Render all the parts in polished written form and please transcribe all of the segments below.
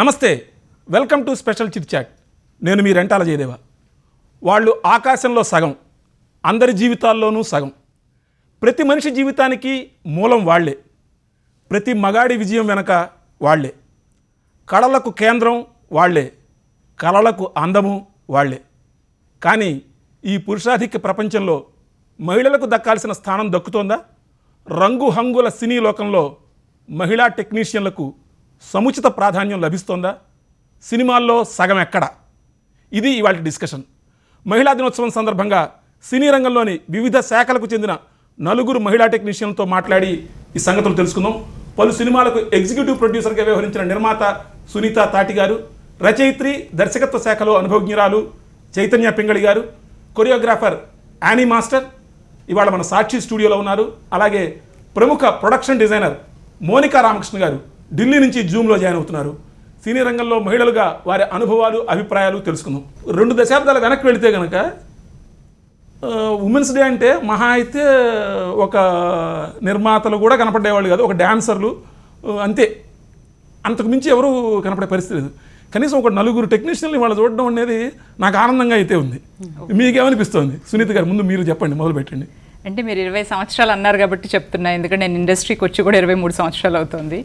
నమస్తే, welcome to special chit chat. నేను మీ రెంటాల జయదేవ. వాళ్ళు ఆకాశంలో సగం, అందరి జీవితాల్లోనూ సగం. ప్రతి మనిషి జీవితానికి మూలం వాళ్లే. ప్రతి మగాడి విజయం వెనక వాళ్లే. కళలకు కేంద్రం వాళ్లే, కళలకు అందము వాళ్లే. కానీ ఈ పురుషాధిక్య ప్రపంచంలో మహిళలకు దక్కాల్సిన స్థానం దక్కుతోందా? రంగు హంగుల సినీ లోకంలో మహిళా టెక్నీషియన్లకు సముచిత ప్రాధాన్యం లభిస్తోందా? సినిమాల్లో సగం ఎక్కడ? ఇది ఇవాళ డిస్కషన్. మహిళా దినోత్సవం సందర్భంగా సినీ రంగంలోని వివిధ శాఖలకు చెందిన నలుగురు మహిళా టెక్నీషియన్లతో మాట్లాడి ఈ సంగతులు తెలుసుకుందాం. పలు సినిమాలకు ఎగ్జిక్యూటివ్ ప్రొడ్యూసర్గా వ్యవహరించిన నిర్మాత సునీత తాటి గారు, రచయిత్రి, దర్శకత్వ శాఖలో అనుభవజ్ఞురాలు చైతన్య పింగళి గారు, కొరియోగ్రాఫర్ యానీ మాస్టర్ ఇవాళ మన సాక్షి స్టూడియోలో ఉన్నారు. అలాగే ప్రముఖ ప్రొడక్షన్ డిజైనర్ మోనికా రామకృష్ణ గారు ఢిల్లీ నుంచి జూమ్లో జాయిన్ అవుతున్నారు. సినీ రంగంలో మహిళలుగా వారి అనుభవాలు, అభిప్రాయాలు తెలుసుకుందాం. 2 దశాబ్దాల వెనక్కి వెళితే కనుక ఉమెన్స్ డే అంటే మహా అయితే ఒక నిర్మాతలు కూడా కనపడేవాళ్ళు కాదు, ఒక డాన్సర్లు అంతే. అంతకు మించి ఎవరు కనపడే పరిస్థితి లేదు. కనీసం ఒక 4 టెక్నీషియన్లు వాళ్ళు చూడడం అనేది నాకు ఆనందంగా అయితే ఉంది. మీకేమనిపిస్తుంది? సునీత గారు, ముందు మీరు చెప్పండి, మొదలు పెట్టండి. అంటే మీరు 20 సంవత్సరాలు అన్నారు కాబట్టి చెప్తున్నా, ఎందుకంటే నేను ఇండస్ట్రీకి వచ్చి కూడా 23 సంవత్సరాలు అవుతుంది.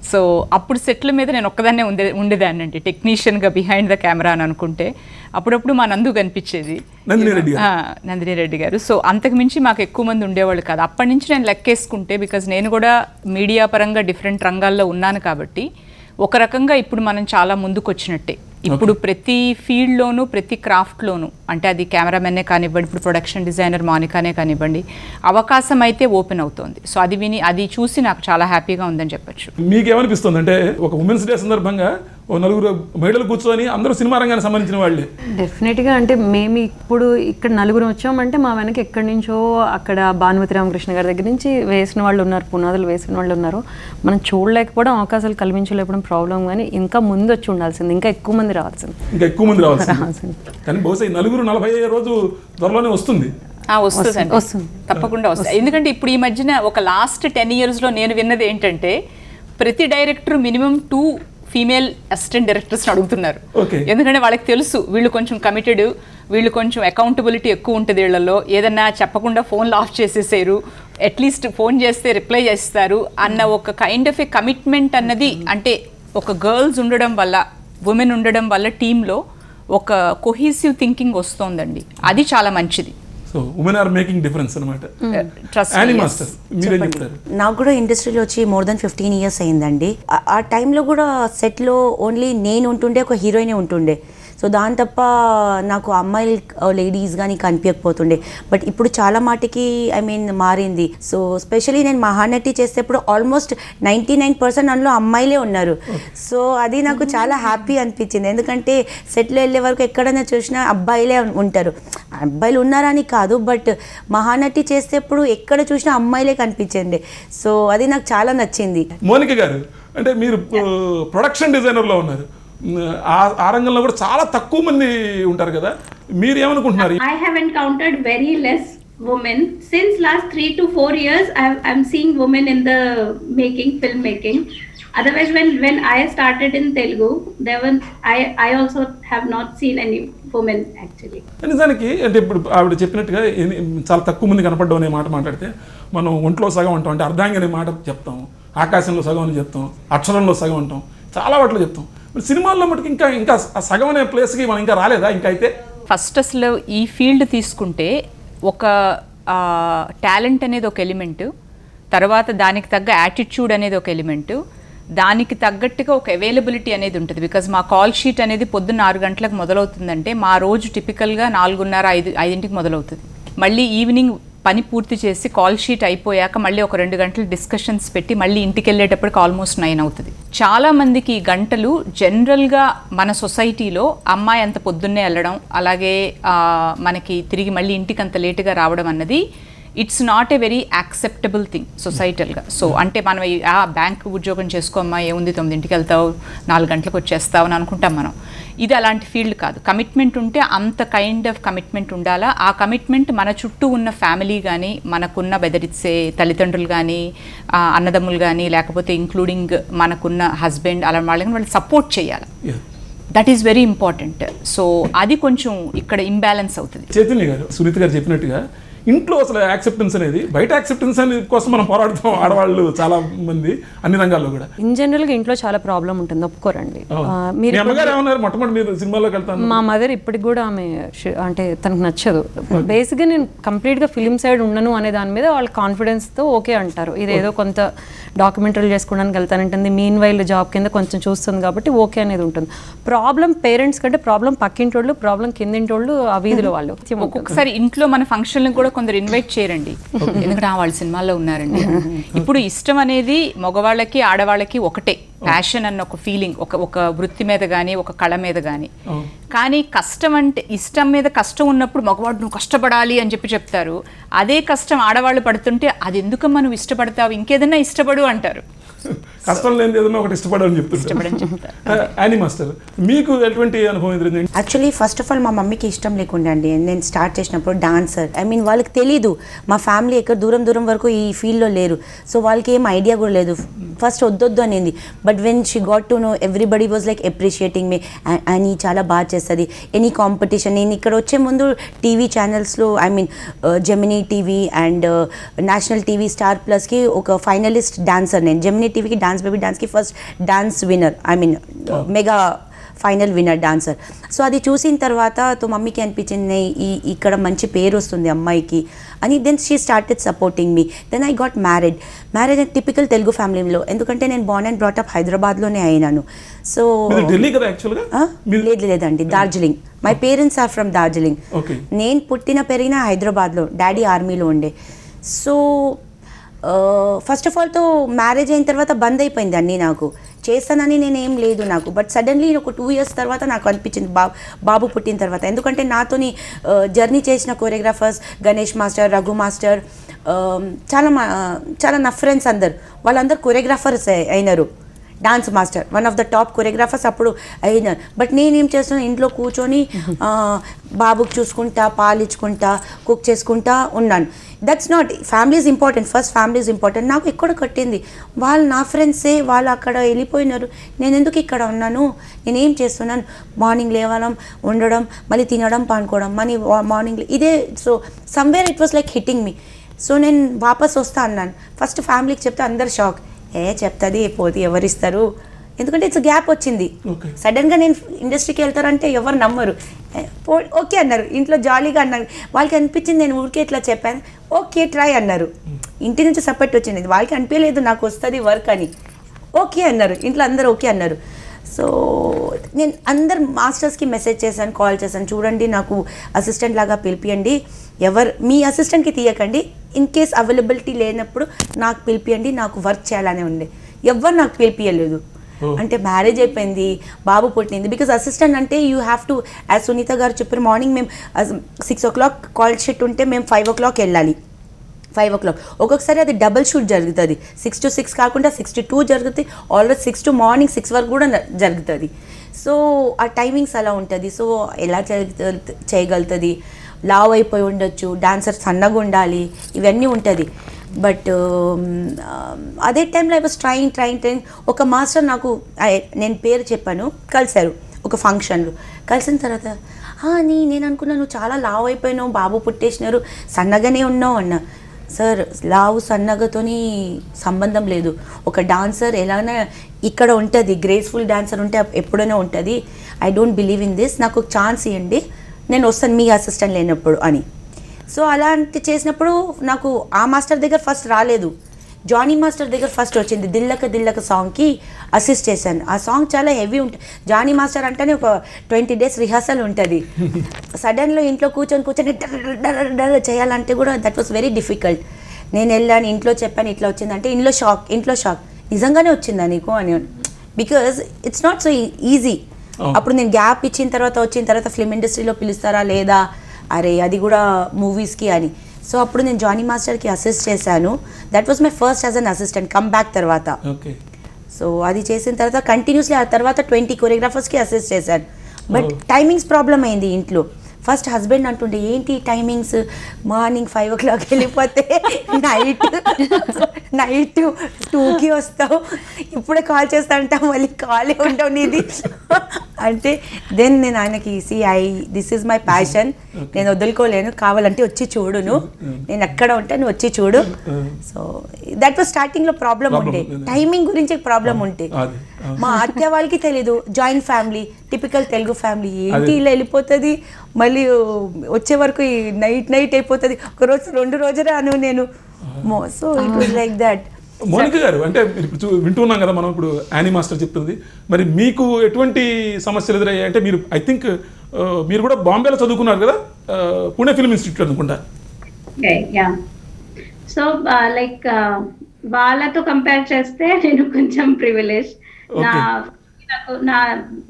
సో అప్పుడు సెట్ల మీద నేను ఒక్కదాన్నే ఉండేదాన్ని అండి, టెక్నీషియన్గా బిహైండ్ ద కెమెరా అని అనుకుంటే. అప్పుడప్పుడు మా నందు కనిపించేది, నందిని రెడ్డి గారు. సో అంతకు మించి మాకు ఎక్కువ మంది ఉండేవాళ్ళు కాదు. అప్పటి నుంచి నేను లెక్కేసుకుంటే, బికాజ్ నేను కూడా మీడియా పరంగా డిఫరెంట్ రంగాల్లో ఉన్నాను కాబట్టి ఒక రకంగా ఇప్పుడు మనం చాలా ముందుకు వచ్చినట్టే. ఇప్పుడు ప్రతి ఫీల్డ్లోనూ, ప్రతి క్రాఫ్ట్లోనూ, అంటే అది కెమెరామెన్నే కానివ్వండి, ఇప్పుడు ప్రొడక్షన్ డిజైనర్ మోనికానే కానివ్వండి, అవకాశం అయితే ఓపెన్ అవుతోంది. సో అది చూసి నాకు చాలా హ్యాపీగా ఉందని చెప్పొచ్చు. మీకేమనిపిస్తుంది? అంటే ఒక ఉమెన్స్ డే సందర్భంగా 4 మహిళలు కూర్చొని అందరూ సినిమా రంగానికి సంబంధించిన వాళ్ళే. డెఫినెట్గా అంటే మేము ఇప్పుడు ఇక్కడ 4 వచ్చామంటే మా వెనక ఎక్కడి నుంచో అక్కడ భానుమతి రామకృష్ణ గారి దగ్గర నుంచి వేసిన వాళ్ళు ఉన్నారు, పునాదులు వేసిన వాళ్ళు ఉన్నారు. మనం చూడలేకపోవడం, అవకాశాలు కల్పించలేకపోవడం ప్రాబ్లం. కానీ ఇంకా ముందు వచ్చి ఉండాల్సింది, ఇంకా ఎక్కువ మంది రావాల్సింది, ఇంకా ఎక్కువ మంది రావాల్సింది. కానీ బహుశా ఈ 40 రోజు త్వరలోనే వస్తుంది. వస్తుంది, తప్పకుండా వస్తుంది. ఎందుకంటే ఇప్పుడు ఈ మధ్యన ఒక లాస్ట్ 10 yearsలో నేను విన్నది ఏంటంటే, ప్రతి డైరెక్టర్ మినిమం 2 ఫీమేల్ అసిస్టెంట్ డైరెక్టర్స్ని అడుగుతున్నారు. ఎందుకంటే వాళ్ళకి తెలుసు వీళ్ళు కొంచెం కమిటెడ్, వీళ్ళు కొంచెం అకౌంటబిలిటీ ఎక్కువ ఉంటుంది వీళ్ళలో. ఏదన్నా చెప్పకుండా ఫోన్లు ఆఫ్ చేసేసారు, అట్లీస్ట్ ఫోన్ చేస్తే రిప్లై చేస్తారు అన్న ఒక కైండ్ ఆఫ్ ఏ కమిట్మెంట్ అన్నది, అంటే ఒక గర్ల్స్ ఉండడం వల్ల, ఉమెన్ ఉండడం వల్ల టీంలో ఒక కొహీసివ్ థింకింగ్ వస్తోందండి. అది చాలా మంచిది. So women are making difference అన్నమాట. నాకు కూడా ఇండస్ట్రీలో వచ్చి more than 15 years అయిందండి. ఆ టైంలో కూడా సెట్లో ఓన్లీ నేను ఉంటుండే, ఒక హీరోయినే ఉంటుండే. సో దాని తప్ప నాకు అమ్మాయిలు, లేడీస్ కానీ కనిపించకపోతుండే. బట్ ఇప్పుడు చాలా మాటికి మారింది. సో స్పెషలీ నేను మహానటి చేసేప్పుడు ఆల్మోస్ట్ 99% అందులో అమ్మాయిలే ఉన్నారు. సో అది నాకు చాలా హ్యాపీ అనిపించింది. ఎందుకంటే సెట్లో వెళ్ళే వరకు ఎక్కడైనా చూసినా అబ్బాయిలే ఉంటారు. అబ్బాయిలు ఉన్నారని కాదు, బట్ మహానటి చేసేప్పుడు ఎక్కడ చూసినా అమ్మాయిలే కనిపించండి. సో అది నాకు చాలా నచ్చింది. మోనిక గారు, అంటే మీరు ప్రొడక్షన్ డిజైనర్లో ఉన్నారు, ఆ రంగంలో కూడా చాలా తక్కువ మంది ఉంటారు కదా, మీరు ఏమనుకుంటున్నారు? I have encountered very less women since last 3 to 4 years. I'm seeing women in the filmmaking. Otherwise, when I started in Telugu, I also have not seen any women actually. నిజానికి అంటే ఇప్పుడు ఆవిడ చెప్పినట్టుగా చాలా తక్కువ మంది కనపడ్డం అనే మాట మాట్లాడితే, మనం ఒంట్లో సగం అంటాం, అంటే అర్ధాంగి అనే మాట చెప్తాం, ఆకాశంలో సగం అని చెప్తాం, అక్షరంలో సగం అంటాం, చాలా వాటిలో చెప్తాం. సినిమాల్లో మటుకు ఇంకా సగం అనే ప్లేస్కి మనం ఇంకా రాలేదా? ఇంకా అయితే ఫస్ట్ అసలు ఈ ఫీల్డ్ తీసుకుంటే ఒక టాలెంట్ అనేది ఒక ఎలిమెంటు, తర్వాత దానికి తగ్గ యాటిట్యూడ్ అనేది ఒక ఎలిమెంటు, దానికి తగ్గట్టుగా ఒక అవైలబిలిటీ అనేది ఉంటుంది. బికాజ్ మా కాల్ షీట్ అనేది పొద్దున్న 6 గంటలకు మొదలవుతుందంటే మా రోజు టిపికల్గా 4:30-5 మొదలవుతుంది. మళ్ళీ ఈవినింగ్ పని పూర్తి చేసి కాల్ షీట్ అయిపోయాక మళ్ళీ ఒక 2 గంటలు డిస్కషన్స్ పెట్టి మళ్ళీ ఇంటికి వెళ్ళేటప్పటికి ఆల్మోస్ట్ 9 అవుతుంది. చాలామందికి ఈ గంటలు జనరల్గా మన సొసైటీలో అమ్మాయి అంత పొద్దున్నే వెళ్ళడం, అలాగే మనకి తిరిగి మళ్ళీ ఇంటికి అంత లేటుగా రావడం అన్నది it's not a very acceptable thing సొసైటల్గా. సో అంటే మనం బ్యాంక్ ఉద్యోగం చేసుకోమ్మా, ఏముంది 9ంటికి వెళ్తావు 4 గంటలకు వచ్చేస్తావు అని అనుకుంటాం మనం. ఇది అలాంటి ఫీల్డ్ కాదు. కమిట్మెంట్ ఉంటే అంత కైండ్ ఆఫ్ కమిట్మెంట్ ఉండాలా. ఆ కమిట్మెంట్ మన చుట్టూ ఉన్న ఫ్యామిలీ కానీ, మనకున్న బెదిరిచ్చే తల్లిదండ్రులు కానీ, అన్నదమ్ములు కానీ, లేకపోతే ఇంక్లూడింగ్ మనకున్న హస్బెండ్ అలా వాళ్ళని వాళ్ళు సపోర్ట్ చేయాలి. That is very important. So అది కొంచెం ఇక్కడ ఇంబ్యాలెన్స్ అవుతుంది. చైతన్య గారు, సునీత గారు చెప్పినట్టుగా ఇంట్లో అసలు యాక్సెప్టెన్స్ అనేది, బయట యాక్సెప్టెన్స్ అనేది కోసం మనం పోరాడుతాం ఆడవాళ్ళు చాలా మంది అన్ని రంగాల్లో కూడా. ఇన్ జనరల్గా ఇంట్లో చాలా ప్రాబ్లం ఉంటుంది, ఒప్పుకోరండి. మీ అమ్మగారు ఏమన్నారు మొట్టమొదటి మీరు సినిమాలోకి వెళ్తాను? మా మదర్ ఇప్పటికి కూడా ఆమె అంటే తనకు నచ్చదు. బేసిక్గా నేను కంప్లీట్గా ఫిలిం సైడ్ ఉండను అనే దాని మీద వాళ్ళ కాన్ఫిడెన్స్తో ఓకే అంటారు. ఇదేదో కొంత డాక్యుమెంటరీలు చేసుకోవడానికి వెళ్తానంటుంది, మీన్ వైల్ జాబ్ కింద కొంచెం చూస్తుంది కాబట్టి ఓకే అనేది ఉంటుంది. ప్రాబ్లం పేరెంట్స్ కంటే ప్రాబ్లం పక్కింటోళ్ళు, ప్రాబ్లం కిందింటోళ్ళు, ఆ వీధిలో వాళ్ళు. ఒక్కొక్కసారి ఇంట్లో మన ఫంక్షన్లకు కూడా కొందరు ఇన్వైట్ చేయరండి, ఎందుకంటే వాళ్ళు సినిమాల్లో ఉన్నారండి. ఇప్పుడు ఇష్టం అనేది మగవాళ్ళకి ఆడవాళ్ళకి ఒకటే. ప్యాషన్ అన్న ఒక ఫీలింగ్, ఒక వృత్తి మీద కానీ, ఒక కళ మీద కానీ. కానీ కష్టం అంటే, ఇష్టం మీద కష్టం ఉన్నప్పుడు మగవాడు నువ్వు కష్టపడాలి అని చెప్తారు. అదే కష్టం ఆడవాళ్ళు పడుతుంటే అది ఎందుకమ్మా నువ్వు ఇష్టపడతావు, ఇంకేదన్నా ఇష్టపడు అంటారు. కష్టం లేని ఏదైనా ఒకటి ఇష్టపడాలని చెప్తారు. యానీ మాస్టర్, మీకు ఎటువంటి అనుభవం ఎదురైంది? యాక్చువల్లీ ఫస్ట్ ఆఫ్ ఆల్ మా మమ్మీకి ఇష్టం లేకుండా అండి నేను స్టార్ట్ చేసినప్పుడు డాన్సర్. ఐ మీన్ వాళ్ళకి తెలీదు, మా ఫ్యామిలీ ఎక్కడ దూరం వరకు ఈ ఫీల్డ్లో లేరు. సో వాళ్ళకి ఏం ఐడియా కూడా లేదు. ఫస్ట్ వద్దొద్దు అనేది. But when she got to know, everybody was like appreciating మీ. అని చాలా బాగా చేస్తుంది, ఎనీ కాంపిటీషన్. నేను ఇక్కడ వచ్చే ముందు టీవీ ఛానల్స్లో, I mean Gemini TV and national TV star ప్లస్కి ఒక ఫైనలిస్ట్ డాన్సర్. నేను జెమినీ టీవీకి డాన్స్ బేబీ డాన్స్కి first dance winner, I mean mega final winner dancer. So అది చూసిన తర్వాత మమ్మీకి అనిపించింది ఇక్కడ మంచి పేరు వస్తుంది అమ్మాయికి అని. Then she started supporting me. Then I got married typical Telugu ఫ్యామిలీలో, ఎందుకంటే నేను బోర్న్ అండ్ బ్రాటప్ హైదరాబాద్లోనే అయినాను. సో లేదండి, Darjeeling. My parents are from Darjeeling. నేను పుట్టిన పెరిగిన హైదరాబాద్లో, డాడీ ఆర్మీలో ఉండే. సో ఫస్ట్ ఆఫ్ ఆల్తో మ్యారేజ్ అయిన తర్వాత బంద్ అయిపోయింది అన్నీ. నాకు చేస్తానని నేనేం లేదు నాకు. బట్ సడన్లీ ఒక 2 years తర్వాత నాకు అనిపించింది బాబు పుట్టిన తర్వాత. ఎందుకంటే నాతోని జర్నీ చేసిన choreographers Ganesh master, Raghu master, చాలా నా ఫ్రెండ్స్ అందరు, వాళ్ళందరూ కొరియోగ్రాఫర్స్ అయినారు. Dance master, one of the top choreographers అప్పుడు అయినారు. బట్ నేనేం చేస్తున్నాను, ఇంట్లో కూర్చొని బాబుకి చూసుకుంటా, పాలిచ్చుకుంటా, కుక్ చేసుకుంటా ఉన్నాను. That's not, family is important, first family is important. నాకు ఎక్కడ కట్టింది వాళ్ళు, నా ఫ్రెండ్సే, వాళ్ళు అక్కడ వెళ్ళిపోయినారు. నేను ఎందుకు ఇక్కడ ఉన్నాను, నేనేం చేస్తున్నాను? మార్నింగ్ లేవడం, ఉండడం, మళ్ళీ తినడం, పండుకోవడం, మళ్ళీ మార్నింగ్ ఇదే. So somewhere it was like hitting me. So నేను వాపస్ వస్తా అన్నాను. ఫస్ట్ ఫ్యామిలీకి చెప్తే అందరు షాక్, చెప్తుంది పోతే ఎవరిస్తారు, ఎందుకంటే ఇట్స్ గ్యాప్ వచ్చింది. సడన్గా నేను ఇండస్ట్రీకి వెళ్తారంటే ఎవరు నమ్మరు. ఓకే అన్నారు, ఇంట్లో జాలీగా అన్నారు. వాళ్ళకి అనిపించింది నేను ఊరికే ఇట్లా చెప్పాను, ఓకే ట్రై అన్నారు. ఇంటి నుంచి సపోర్ట్ వచ్చింది, వాళ్ళకి అనిపించలేదు నాకు వస్తుంది వర్క్ అని. ఓకే అన్నారు, ఇంట్లో అందరూ ఓకే అన్నారు. సో నేను అందరు మాస్టర్స్కి మెసేజ్ చేశాను, కాల్ చేశాను, చూడండి నాకు అసిస్టెంట్ లాగా పిలిపియండి, మీ అసిస్టెంట్కి తీయకండి, ఇన్ కేస్ అవైలబిలిటీ లేనప్పుడు నాకు పిలిపియండి, నాకు వర్క్ చేయాలనే ఉండే. ఎవరు నాకు పిలిపియలేదు. అంటే మ్యారేజ్ అయిపోయింది, బాబు పుట్టింది. బికాజ్ అసిస్టెంట్ అంటే you have to, as Sunitha గారు చెప్పారు, మార్నింగ్ మేము 6 o'clock కాల్ షీట్ ఉంటే మేము 5 o'clock వెళ్ళాలి. 5 o'clock ఒక్కొక్కసారి అది డబుల్ షూట్ జరుగుతుంది. 6 to 6 కాకుండా 6 to 2 జరుగుతుంది. ఆల్వేస్ 6 to మార్నింగ్ 6 వరకు కూడా జరుగుతుంది. సో ఆ టైమింగ్స్ అలా ఉంటుంది. సో ఎలా చేయగలుగుతుంది, లావ్ అయిపోయి ఉండొచ్చు, డాన్సర్ సన్నగా ఉండాలి, ఇవన్నీ ఉంటుంది. బట్ అదే టైంలో ఐ వాస్ ట్రైంగ్. ఒక మాస్టర్ నాకు, నేను పేరు చెప్పాను, కలిశారు ఒక ఫంక్షన్లో. కలిసిన తర్వాత నేను అనుకున్నాను నువ్వు చాలా లావ్ అయిపోయినావు, బాబు పుట్టేసినారు, సన్నగానే ఉన్నావు అన్న. సార్ లావు సన్నగతోని సంబంధం లేదు. ఒక డాన్సర్ ఎలాగైనా ఇక్కడ ఉంటుంది, గ్రేస్ఫుల్ డాన్సర్ ఉంటే ఎప్పుడైనా ఉంటుంది. I don't believe in this, నాకు ఒక ఛాన్స్ ఇవ్వండి, నేను వస్తాను మీ అసిస్టెంట్ లేనప్పుడు అని. సో అలాంటి చేసినప్పుడు నాకు ఆ మాస్టర్ దగ్గర ఫస్ట్ రాలేదు, జానీ మాస్టర్ దగ్గర ఫస్ట్ వచ్చింది. దిల్లక సాంగ్కి అసిస్ట్ చేశాను. ఆ సాంగ్ చాలా హెవీ ఉంటుంది. జానీ మాస్టర్ అంటేనే ఒక 20 days రిహార్సల్ ఉంటుంది. సడన్లో ఇంట్లో కూర్చొని చేయాలంటే కూడా దట్ వాస్ వెరీ డిఫికల్ట్. నేను వెళ్ళాను, ఇంట్లో చెప్పాను ఇట్లా వచ్చిందంటే ఇంట్లో షాక్ నిజంగానే వచ్చిందా నీకు అని. Because it's not so easy. అప్పుడు నేను గ్యాప్ వచ్చిన తర్వాత ఫిల్మ్ ఇండస్ట్రీలో పిలుస్తారా లేదా, అరే అది కూడా మూవీస్కి అని. సో అప్పుడు నేను జానీ మాస్టర్కి అసిస్ట్ చేశాను. That was my first as an assistant cum back తర్వాత. ఓకే. సో అది చేసిన తర్వాత కంటిన్యూస్లీ ఆ తర్వాత 20 కొరియోగ్రాఫర్స్కి అసిస్ట్ చేశాను. బట్ టైమింగ్స్ ప్రాబ్లం అయింది ఇంట్లో. ఫస్ట్ హస్బెండ్ అంటుండే ఏంటి టైమింగ్స్, మార్నింగ్ 5 o'clock వెళ్ళిపోతే నైట్ 2కి వస్తావు, ఇప్పుడే కాల్ చేస్తా అంటావు, మళ్ళీ కాలే ఉండవు నీది అంటే దెన్ నేను ఆయనకి దిస్ ఈజ్ మై ప్యాషన్, నేను వదులుకోలేను, కావాలంటే వచ్చి చూడు, నేను ఎక్కడ ఉంటే నువ్వు వచ్చి చూడు. సో దట్ వాజ్ స్టార్టింగ్లో ప్రాబ్లం ఉండే, టైమింగ్ గురించి ప్రాబ్లం ఉంటే. మా అత్త వాళ్ళకి తెలీదు, joint family, typical Telugu family, ఏంటి ఇలా వెళ్ళిపోతుంది, మళ్ళీ వచ్చే వరకు నైట్ అయిపోతుంది, ఒక రోజు 2 రోజు రాను నేను. So it was like that. Monika గారు, అంటే ఇప్పుడు వింటున్నాం కదా మనం, ఇప్పుడు యానీ మాస్టర్ చెప్తుంది, మరి మీకు ఎటువంటి సమస్యలు ఎదురయ్యాయి? అంటే మీరు ఐ థింక్ మీరు కూడా బాంబేలో చదువుకున్నారు కదా, పూణే ఫిల్మ్ ఇన్స్టిట్యూట్ అనుకుంటా. సో లైక్ వాళ్ళతో కంపేర్ చేస్తే నేను కొంచెం ప్రివిలేజ్. నా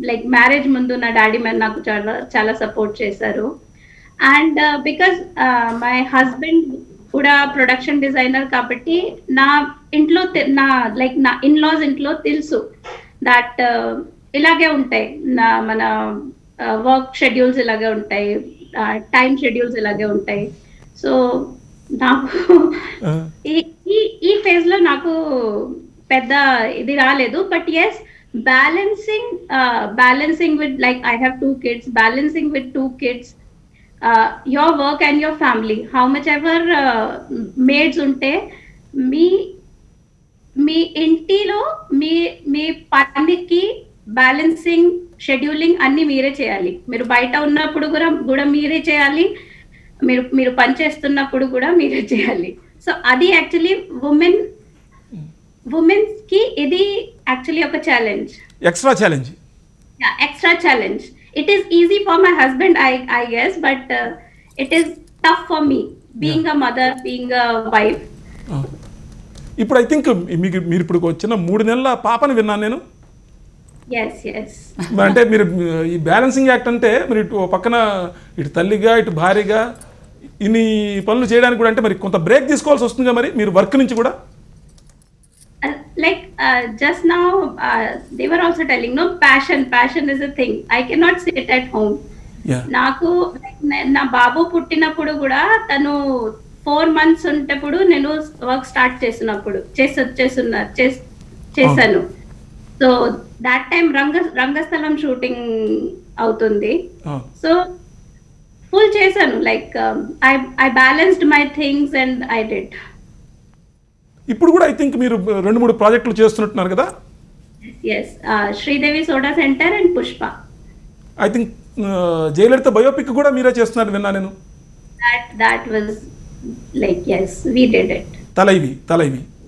లైక్ మ్యారేజ్ ముందు నా డాడీ నాకు చాలా సపోర్ట్ చేశారు. అండ్ బికాస్ మై హస్బెండ్ కూడా ప్రొడక్షన్ డిజైనర్ కాబట్టి నా ఇంట్లో నా ఇన్లాస్ ఇంట్లో తెలుసు దట్ ఇలాగే ఉంటాయి, మన వర్క్ షెడ్యూల్స్ ఇలాగే ఉంటాయి, టైం షెడ్యూల్స్ ఇలాగే ఉంటాయి. సో నాకు ఈ ఫేజ్ లో నాకు పెద్ద ఇది రాలేదు. But yes, balancing with, like I have 2 kids, balancing with 2 kids, your work and your family, how much ever maids unte మీ ఇంటిలో మీ పనికి బ్యాలెన్సింగ్ షెడ్యూలింగ్ అన్ని మీరే చేయాలి. మీరు బయట ఉన్నప్పుడు కూడా మీరే చేయాలి, మీరు పని చేస్తున్నప్పుడు కూడా మీరే చేయాలి. సో అది యాక్చువల్లీ ఉమెన్స్ కి ఇది యాక్చువల్లీ ఒక challenge, extra challenge. It is easy for my husband I guess, but it is tough for me being a mother, being a wife. ఇప్పుడు ఐ థింక్ మీరు ఇప్పుడు వచ్చిన 3 నెలల పాపని విన్నాను నేను. అంటే మీరు ఈ బ్యాలెన్సింగ్ యాక్ట్ అంటే మీరు ఇటు పక్కన ఇటు తల్లిగా ఇటు భార్యగా ఇన్ని పనులు చేయడానికి కూడా అంటే మరి కొంత బ్రేక్ తీసుకోవాల్సి వస్తుందిగా మరి మీరు వర్క్ నుంచి కూడా. Like just now they were also telling, no, passion is a thing. I cannot sit at home. నాకు నా బాబు పుట్టినప్పుడు కూడా తను 4 months ఉంటప్పుడు నేను వర్క్ స్టార్ట్ చేశాను. So that time Rangasthalam shooting అవుతుంది. సో ఫుల్ చేశాను, like I balanced my things and I did. ఇప్పుడు కూడా ఐ థింక్ మీరు 2-3 ప్రాజెక్టులు చేస్తున్నట్టున్నారు కదా. Yes, Sridevi soda centre and Pushpa. I think Jayalalithaa biopic కూడా మీరే చేస్తున్నారు విన్నా నేను. That was like, yes, we did it. Talaivi,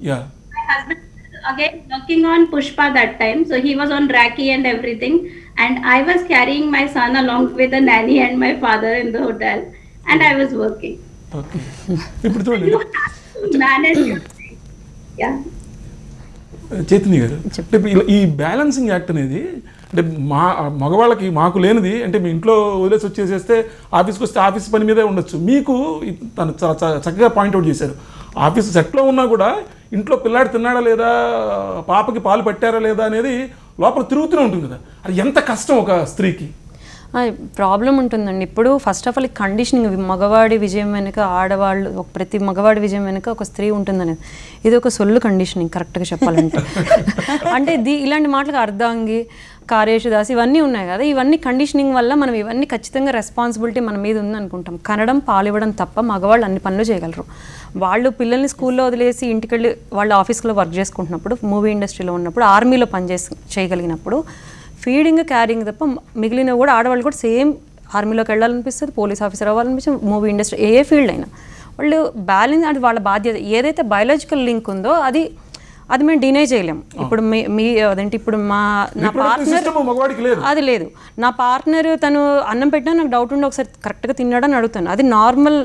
yeah. My husband was again working on Pushpa that time, so he was on Raki and everything, and I was carrying my son along with the nanny and my father in the hotel, and I was working. Okay. ఇప్పుడు చూడండి, You have to manage your thing. Yeah. Chaitanya గారు, ఇప్పుడు ఈ balancing act అనేది అంటే మగవాళ్ళకి మాకు లేనిది, అంటే మీ ఇంట్లో వదిలేసి వచ్చేసేస్తే ఆఫీస్కి వస్తే ఆఫీస్ పని మీదే ఉండొచ్చు. మీకు తను చాలా చక్కగా పాయింట్అవుట్ చేశారు. ఆఫీస్ సెట్లో ఉన్నా కూడా ఇంట్లో పిల్లాడు తిన్నాడా లేదా, పాపకి పాలు పట్టారా లేదా అనేది లోపల తిరుగుతూనే ఉంటుంది కదా. అది ఎంత కష్టం ఒక స్త్రీకి. ప్రాబ్లం ఉంటుందండి. ఇప్పుడు ఫస్ట్ ఆఫ్ ఆల్ ఈ కండిషనింగ్, మగవాడి విజయం వెనుక ఆడవాళ్ళు, ప్రతి మగవాడి విజయం వెనుక ఒక స్త్రీ ఉంటుందనేది ఇది ఒక సొల్లు కండిషనింగ్ కరెక్ట్గా చెప్పాలంటే. అంటే ఇలాంటి మాటలకు అర్ధాంగి, కార్యేషు దాసి ఇవన్నీ ఉన్నాయి కదా, ఇవన్నీ కండిషనింగ్ వల్ల మనం ఇవన్నీ ఖచ్చితంగా రెస్పాన్సిబిలిటీ మన మీద ఉందనుకుంటాం. కనడం పాలివ్వడం తప్ప మగవాళ్ళు అన్ని పనులు చేయగలరు. వాళ్ళు పిల్లల్ని స్కూల్లో వదిలేసి ఇంటికి వెళ్ళి వాళ్ళు ఆఫీస్లో వర్క్ చేసుకుంటున్నప్పుడు, మూవీ ఇండస్ట్రీలో ఉన్నప్పుడు, ఆర్మీలో చేయగలిగినప్పుడు ఫీడింగ్, క్యారింగ్ తప్ప మిగిలిన కూడా ఆడవాళ్ళు కూడా సేమ్ ఆర్మీలోకి వెళ్ళాలనిపిస్తుంది, పోలీస్ ఆఫీసర్ అవ్వాలనిపిస్తుంది, మూవీ ఇండస్ట్రీ ఏ ఫీల్డ్ అయినా వాళ్ళు బ్యాలెన్స్, అది వాళ్ళ బాధ్యత. ఏదైతే బయాలజికల్ లింక్ ఉందో అది మేము డినై చేయలేము. ఇప్పుడు అదేంటి, ఇప్పుడు నా పార్ట్నర్ అది లేదు, నా పార్ట్నర్ తను అన్నం పెట్టినా నాకు డౌట్ ఉండి ఒకసారి కరెక్ట్గా తిన్నాడని అడుగుతాను. అది నార్మల్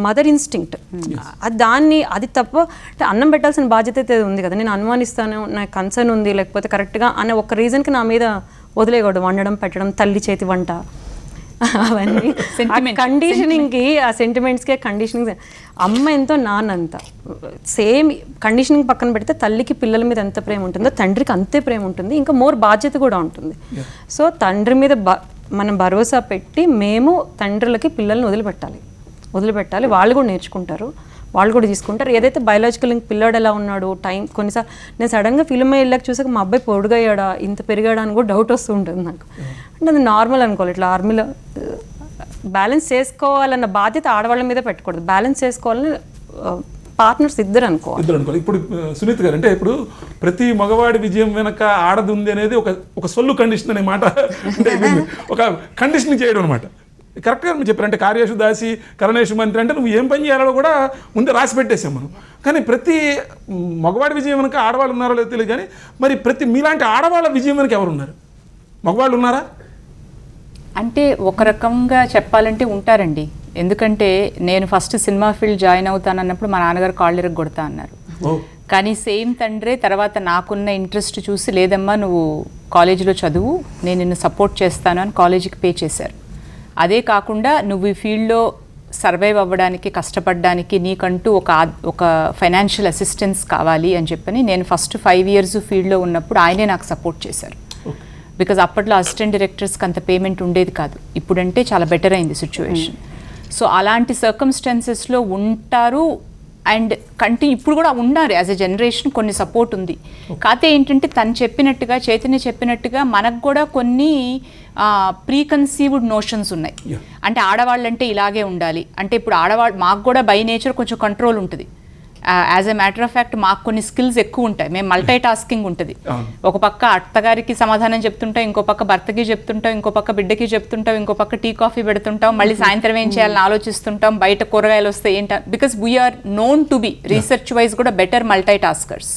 మదర్ ఇన్స్టింక్ట్. అది తప్ప అంటే అన్నం పెట్టాల్సిన బాధ్యత అయితే ఉంది కదా. నేను అనుమానిస్తాను, నాకు కన్సర్న్ ఉంది, లేకపోతే కరెక్ట్గా అనే ఒక రీజన్కి నా మీద వదిలేయకూడదు. వండడం, పెట్టడం, తల్లి చేతి వంట. అవన్నీ Sentiment. కండిషనింగ్కి, ఆ సెంటిమెంట్స్కే కండిషనింగ్. అమ్మ ఎంతో నాన్నంత సేమ్. కండిషనింగ్ పక్కన పెడితే తల్లికి పిల్లల మీద ఎంత ప్రేమ ఉంటుందో తండ్రికి అంతే ప్రేమ ఉంటుంది, ఇంకా మోర్ బాధ్యత కూడా ఉంటుంది. సో తండ్రి మీద మనం భరోసా పెట్టి మేము తండ్రులకి పిల్లల్ని వదిలిపెట్టాలి. వాళ్ళు కూడా నేర్చుకుంటారు, వాళ్ళు కూడా తీసుకుంటారు. ఏదైతే బయాలజికల్ పిల్లాడు ఎలా ఉన్నాడు టైం కొన్నిసార్లు నేను సడన్గా ఫిల్మ్ వెళ్ళాక చూసాక మా అబ్బాయి పొడుగయ్యాడా, ఇంత పెరిగాడా అని కూడా డౌట్ వస్తూ ఉంటుంది నాకు. అంటే అది నార్మల్ అనుకోవాలి. ఇట్లా ఆర్మీలో బ్యాలెన్స్ చేసుకోవాలన్న బాధ్యత ఆడవాళ్ళ మీద పెట్టకూడదు, బ్యాలెన్స్ చేసుకోవాలని పార్ట్నర్స్ ఇద్దరు అనుకోవాలి. ఇప్పుడు సునీత్ గారు, అంటే ఇప్పుడు ప్రతి మగవాడి విజయం వెనక ఆడది ఉంది అనేది ఒక సొల్లు కండిషన్ అనే మాట, అంటే ఒక కండిషనింగ్ చేయడం అనమాట. కరెక్ట్గా మీరు చెప్పారు. అంటే కార్యేషు దాసి కరణేషు మంత్రి అంటే నువ్వు ఏం పని చేయాలో కూడా ముందే రాసి పెట్టేసాం మనం. కానీ ప్రతి మగవాడి విజయం వెనక ఆడవాళ్ళు ఉన్నారో లేదో తెలియదు, కానీ మరి ప్రతి మీలాంటి ఆడవాళ్ళ విజయం వెనక ఎవరు ఉన్నారు? మగవాళ్ళు ఉన్నారా? అంటే ఒక రకంగా చెప్పాలంటే ఉంటారండి. ఎందుకంటే నేను ఫస్ట్ సినిమా ఫీల్డ్ జాయిన్ అవుతానన్నప్పుడు మా నాన్నగారు కాళ్ళు ఇరగ్గొడతా అన్నారు. కానీ సేమ్ తండ్రే తర్వాత నాకున్న ఇంట్రెస్ట్ చూసి లేదమ్మా నువ్వు కాలేజీలో చదువు, నేను నిన్ను సపోర్ట్ చేస్తాను అని కాలేజీకి పే చేశారు. అదే కాకుండా నువ్వు ఈ ఫీల్డ్లో సర్వైవ్ అవ్వడానికి, కష్టపడడానికి నీకంటూ ఒక ఫైనాన్షియల్ అసిస్టెన్స్ కావాలి అని చెప్పని నేను ఫస్ట్ 5 years ఫీల్డ్లో ఉన్నప్పుడు ఆయనే నాకు సపోర్ట్ చేశారు. బికాజ్ అప్పట్లో అసిస్టెంట్ డైరెక్టర్స్కి అంత పేమెంట్ ఉండేది కాదు, ఇప్పుడంటే చాలా బెటర్ అయింది సిచ్యువేషన్. సో అలాంటి సర్కమ్స్టాన్సెస్లో ఉంటారు అండ్ ఇప్పుడు కూడా ఉన్నారు. యాజ్ ఎ జనరేషన్ కొన్ని సపోర్ట్ ఉంది. కాకపోతే ఏంటంటే తను చెప్పినట్టుగా, చైతన్య చెప్పినట్టుగా మనకు కూడా కొన్ని ప్రీ కన్సీవ్డ్ నోషన్స్ ఉన్నాయి. అంటే ఆడవాళ్ళంటే ఇలాగే ఉండాలి, అంటే ఇప్పుడు ఆడవాళ్ళు మాకు కూడా బై నేచర్ కొంచెం కంట్రోల్ ఉంటుంది. As a matter of fact మాకు కొన్ని స్కిల్స్ ఎక్కువ ఉంటాయి, మేము మల్టీ టాస్కింగ్ ఉంటుంది. ఒక పక్క అత్తగారికి సమాధానం చెప్తుంటాం, ఇంకో పక్క భర్తకి చెప్తుంటాం, ఇంకో పక్క బిడ్డకి చెప్తుంటాం, ఇంకో పక్క టీ కాఫీ పెడుతుంటాం, మళ్ళీ సాయంత్రం ఏం చేయాలని ఆలోచిస్తుంటాం, బయట కూరగాయలు వస్తే ఏంట. Because we're known to be research wise కూడా బెటర్ మల్టీ టాస్కర్స్.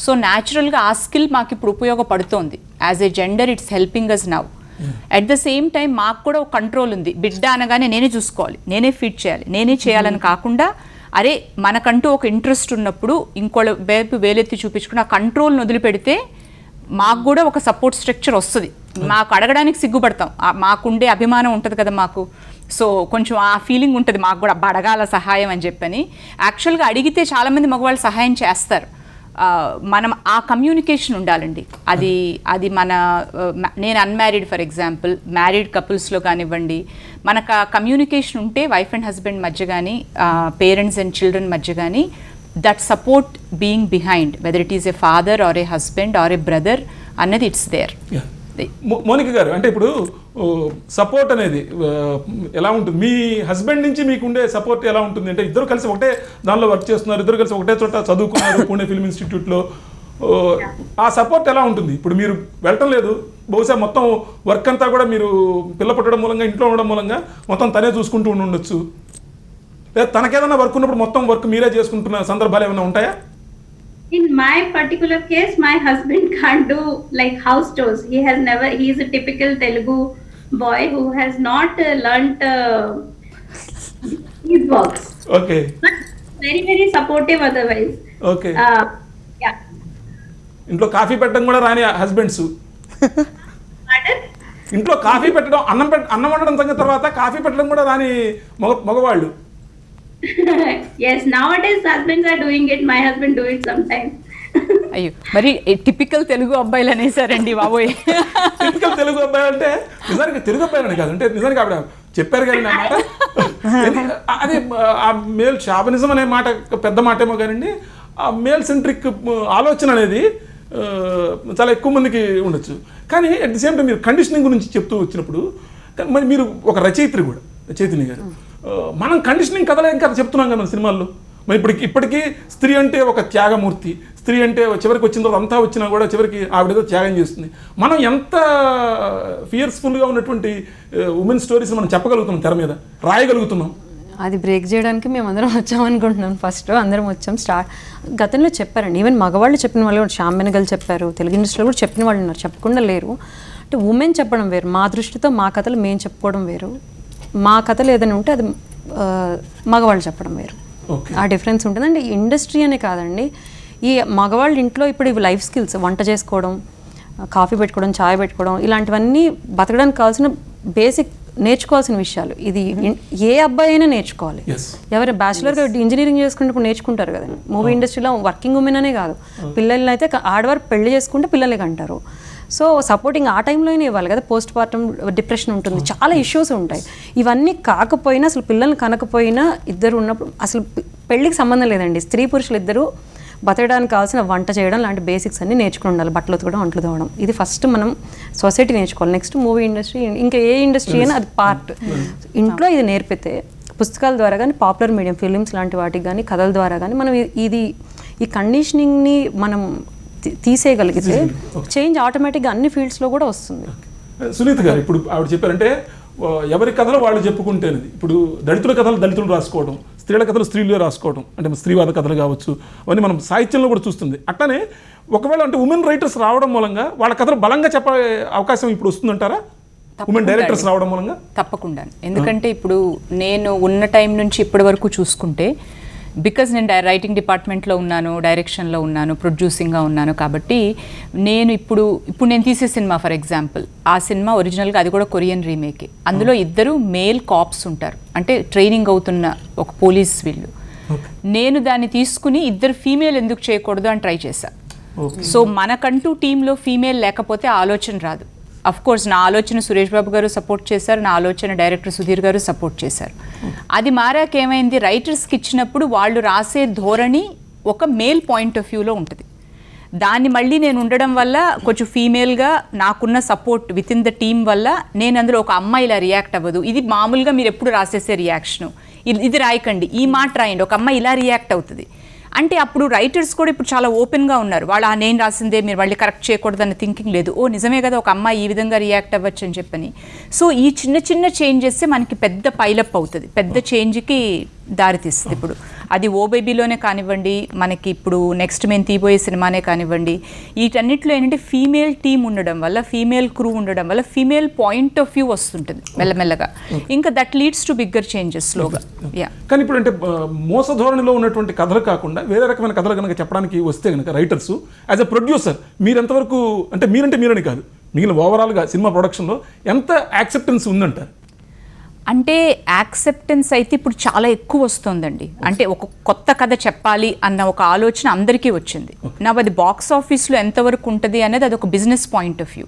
సో న్యాచురల్గా ఆ స్కిల్ మాకు ఇప్పుడు ఉపయోగపడుతోంది. As a gender it's helping us now. At the same time మాకు కూడా ఒక కంట్రోల్ ఉంది. బిడ్డ అనగానే నేనే చూసుకోవాలి, నేనే ఫీడ్ చేయాలి, నేనే చేయాలని కాకుండా అరే మనకంటూ ఒక ఇంట్రెస్ట్ ఉన్నప్పుడు ఇంకోళ్ళ వైపు వేలెత్తి చూపించుకుని ఆ కంట్రోల్ని వదిలిపెడితే మాకు కూడా ఒక సపోర్ట్ స్ట్రక్చర్ వస్తుంది. మాకు అడగడానికి సిగ్గుపడతాం, మాకుండే అభిమానం ఉంటుంది కదా మాకు. సో కొంచెం ఆ ఫీలింగ్ ఉంటుంది మాకు కూడా, అడగాల సహాయం అని చెప్పని. యాక్చువల్గా అడిగితే చాలామంది మగవాళ్ళు సహాయం చేస్తారు. మనం ఆ కమ్యూనికేషన్ ఉండాలండి. అది మన నేను అన్మ్యారీడ్ ఫర్ ఎగ్జాంపుల్, మ్యారీడ్ కపుల్స్లో కానివ్వండి, మనకు ఆ కమ్యూనికేషన్ ఉంటే వైఫ్ అండ్ హస్బెండ్ మధ్య కానీ, పేరెంట్స్ అండ్ చిల్డ్రన్ మధ్య కానీ, that support being behind whether it is a father or a husband or a brother అన్నది ఇట్స్ దేర్. మోనిక గారు, అంటే ఇప్పుడు సపోర్ట్ అనేది ఎలా ఉంటుంది? మీ హస్బెండ్ నుంచి మీకు ఉండే సపోర్ట్ ఎలా ఉంటుంది? అంటే ఇద్దరు కలిసి ఒకటే దానిలో వర్క్ చేస్తున్నారు, ఇద్దరు కలిసి ఒకటే చోట చదువుకున్నారు పూణే ఫిల్మ్ ఇన్స్టిట్యూట్లో. ఆ సపోర్ట్ ఎలా ఉంటుంది? ఇప్పుడు మీరు వెళ్ళటం లేదు, బహుశా మొత్తం వర్క్ అంతా కూడా మీరు పిల్ల పుట్టడం మూలంగా, ఇంట్లో ఉండడం మూలంగా మొత్తం తనే చూసుకుంటూ ఉండొచ్చు. లేదా తనకేదైనా వర్క్ ఉన్నప్పుడు మొత్తం వర్క్ మీరే చేసుకుంటున్న సందర్భాలు ఏమైనా ఉంటాయా? In my particular case, my husband can't do like house chores. He is a typical Telugu boy who has not learnt his works. Okay. But very, very supportive otherwise. Okay. Yeah. ఇంట్లో coffee పెట్టడం కూడా రాని husbands. Pardon? ఇంట్లో coffee పెట్టడం, అన్నం వండడం సంగతి తర్వాత కాఫీ పెట్టడం కూడా రాని మగవాళ్ళు. Yes, nowadays husbands are doing it. My husband do it sometimes. అయ్యో, మరి టిపికల్ తెలుగు అబ్బాయిలు అనేసారండి బాబోయ్. టిపికల్ తెలుగు అబ్బాయి అంటే నిజానికి తెలుగు అబ్బాయి కాదు, అంటే నిజానికి ఆవిడ చెప్పారు కానీ నా మాట అది ఆ మేల్ షాబనిజం అనే మాట పెద్ద మాట ఏమో కానండి, ఆ మేల్ సెంట్రిక్ ఆలోచన అనేది చాలా ఎక్కువ మందికి ఉండొచ్చు. కానీ అట్ ది సేమ్ టైం మీరు కండిషనింగ్ గురించి చెప్తూ వచ్చినప్పుడు, మరి మీరు ఒక రచయిత్రి కూడా చైతన్య గారు, మనం కండిషనింగ్ కథలే ఇంకా చెప్తున్నాం కదా మన సినిమాల్లో. మరి ఇప్పటికీ స్త్రీ అంటే ఒక త్యాగమూర్తి, స్త్రీ అంటే చివరికి వచ్చిన తర్వాత అంతా వచ్చినా కూడా చివరికి ఆవిడేదో త్యాగం చేస్తుంది. మనం ఎంత ఫియర్స్ఫుల్గా ఉన్నటువంటి ఉమెన్ స్టోరీస్ మనం చెప్పగలుగుతున్నాం, తెర మీద రాయగలుగుతున్నాం. అది బ్రేక్ చేయడానికి మేము అందరం వచ్చామనుకుంటున్నాను. ఫస్ట్ అందరం వచ్చాం. గతంలో చెప్పారండి, ఈవెన్ మగవాళ్ళు చెప్పిన వాళ్ళు, శ్యామ్ బెనగల్ చెప్పారు, తెలుగు ఇండస్ట్రీలో కూడా చెప్పిన వాళ్ళు ఉన్నారు, చెప్పకుండా లేరు. అంటే ఉమెన్ చెప్పడం వేరు, మా దృష్టితో మా కథలు మేము చెప్పుకోవడం వేరు, మా కథలు ఏదైనా ఉంటే అది మగవాళ్ళు చెప్పడం వేరు. ఆ డిఫరెన్స్ ఉంటుంది. అంటే ఇండస్ట్రీ అనే కాదండి, ఈ మగవాళ్ళ ఇంట్లో ఇప్పుడు ఇవి లైఫ్ స్కిల్స్, వంట చేసుకోవడం, కాఫీ పెట్టుకోవడం, చాయ్ పెట్టుకోవడం, ఇలాంటివన్నీ బతకడానికి కావాల్సిన బేసిక్ నేర్చుకోవాల్సిన విషయాలు. ఇది ఏ అబ్బాయి అయినా నేర్చుకోవాలి. Yes. ఎవరు బ్యాచిలర్గా ఇంజనీరింగ్ చేసుకున్నప్పుడు నేర్చుకుంటారు కదండి. మూవీ ఇండస్ట్రీలో వర్కింగ్ ఉమెన్ అనే కాదు, పిల్లల్ని అయితే ఆడవారు పెళ్లి చేసుకుంటే పిల్లలకి అంటారు. సో సపోర్టింగ్ ఆ టైంలోనే ఇవ్వాలి కదా. పోస్ట్ పార్టం డిప్రెషన్ ఉంటుంది, చాలా ఇష్యూస్ ఉంటాయి. ఇవన్నీ కాకపోయినా, అసలు పిల్లల్ని కనకపోయినా, ఇద్దరు ఉన్నప్పుడు అసలు పెళ్ళికి సంబంధం లేదండి. స్త్రీ పురుషులు ఇద్దరు బతకడానికి కావాల్సిన వంట చేయడం లాంటి బేసిక్స్ అన్ని నేర్చుకుని ఉండాలి. బట్టలు ఉతకడం, అంట్లు తోవడం, ఇది ఫస్ట్ మనం సొసైటీ నేర్చుకోవాలి. నెక్స్ట్ మూవీ ఇండస్ట్రీ, ఇంకా ఏ ఇండస్ట్రీ అయినా అది పార్ట్. ఇంట్లో ఇది నేర్పితే పుస్తకాల ద్వారా కానీ, పాపులర్ మీడియం ఫిలిమ్స్ లాంటి వాటికి కానీ, కథల ద్వారా కానీ మనం ఈ కండిషనింగ్ని మనం తీసేయగలిగితే చేంజ్ ఆటోమేటిక్గా అన్ని ఫీల్డ్స్లో కూడా వస్తుంది. సునీత గారు, ఇప్పుడు ఆవిడ చెప్పారంటే ఎవరి కథలు వాళ్ళు చెప్పుకుంటేనేది. ఇప్పుడు దళితుల కథలు దళితులు రాసుకోవడం, స్త్రీల కథలు స్త్రీలు రాసుకోవడం, అంటే స్త్రీవాద కథలు కావచ్చు, అవన్నీ మనం సాహిత్యంలో కూడా చూస్తుంది. అట్లానే ఒకవేళ అంటే ఉమెన్ రైటర్స్ రావడం మూలంగా వాళ్ళ కథలు బలంగా చెప్పే అవకాశం ఇప్పుడు వస్తుందంటారా? ఉమెన్ డైరెక్టర్స్ రావడం మూలంగా తప్పకుండా. ఎందుకంటే ఇప్పుడు నేను ఉన్న టైం నుంచి ఇప్పటి వరకు చూసుకుంటే, బికాజ్ నేను రైటింగ్ డిపార్ట్మెంట్లో ఉన్నాను, డైరెక్షన్లో ఉన్నాను, ప్రొడ్యూసింగ్గా ఉన్నాను, కాబట్టి నేను ఇప్పుడు నేను తీసే సినిమా ఫర్ ఎగ్జాంపుల్, ఆ సినిమా ఒరిజినల్గా అది కూడా కొరియన్ రీమేకే. అందులో ఇద్దరు మేల్ కాప్స్ ఉంటారు, అంటే ట్రైనింగ్ అవుతున్న ఒక పోలీస్ వీళ్ళు. నేను దాన్ని తీసుకుని ఇద్దరు ఫీమేల్ ఎందుకు చేయకూడదు అని ట్రై చేశాను. సో మనకంటూ టీంలో ఫీమేల్ లేకపోతే ఆలోచన రాదు. అఫ్ కోర్స్ నా ఆలోచన సురేష్ బాబు గారు సపోర్ట్ చేశారు, నా ఆలోచన డైరెక్టర్ సుధీర్ గారు సపోర్ట్ చేశారు. అది మారాకేమైంది, రైటర్స్కి ఇచ్చినప్పుడు వాళ్ళు రాసే ధోరణి ఒక మేల్ పాయింట్ ఆఫ్ వ్యూలో ఉంటుంది. దాన్ని మళ్ళీ నేను ఉండడం వల్ల కొంచెం ఫీమేల్గా నాకున్న support with in the team వల్ల నేను అందులో ఒక అమ్మాయి ఇలా రియాక్ట్ అవ్వదు, ఇది మామూలుగా మీరు ఎప్పుడు రాసేసే రియాక్షను, ఇది రాయకండి, ఈ మాట రాయండి, ఒక అమ్మాయి ఇలా రియాక్ట్ అవుతుంది అంటే అప్పుడు రైటర్స్ కూడా ఇప్పుడు చాలా ఓపెన్గా ఉన్నారు. వాళ్ళు నేను రాసిందే మీరు మళ్ళీ కరెక్ట్ చేయకూడదన్న థింకింగ్ లేదు. ఓ నిజమే కదా, ఒక అమ్మాయి ఈ విధంగా రియాక్ట్ అవ్వచ్చు అని చెప్పని. సో ఈ చిన్న చిన్న చేంజెస్ మనకి పెద్ద పైలప్ అవుతుంది, పెద్ద చేంజ్కి దారితీస్తుంది. ఇప్పుడు అది ఓ బేబీలోనే కానివ్వండి, మనకి ఇప్పుడు నెక్స్ట్ మేము తీయబోయే సినిమానే కానివ్వండి, వీటన్నిటిలో ఏంటంటే ఫీమేల్ టీమ్ ఉండడం వల్ల, ఫీమేల్ క్రూ ఉండడం వల్ల ఫీమేల్ పాయింట్ ఆఫ్ వ్యూ వస్తుంటుంది మెల్లమెల్లగా. ఇంకా that leads to bigger changes స్లోగా. యా, కానీ ఇప్పుడు అంటే మోస ధోరణిలో ఉన్నటువంటి కథలు కాకుండా వేరే రకమైన కథలు కనుక చెప్పడానికి వస్తే కనుక రైటర్స్ యాజ్ అ ప్రొడ్యూసర్ మీరు ఎంతవరకు, అంటే మీరని కాదు, మిగిలిన ఓవరాల్గా సినిమా ప్రొడక్షన్లో ఎంత యాక్సెప్టెన్స్ ఉందంటారు? అంటే యాక్సెప్టెన్స్ అయితే ఇప్పుడు చాలా ఎక్కువ వస్తుందండి. అంటే ఒక కొత్త కథ చెప్పాలి అన్న ఒక ఆలోచన అందరికీ వచ్చింది. నా అది బాక్స్ ఆఫీస్లో ఎంతవరకు ఉంటుంది అనేది అది ఒక బిజినెస్ పాయింట్ ఆఫ్ వ్యూ.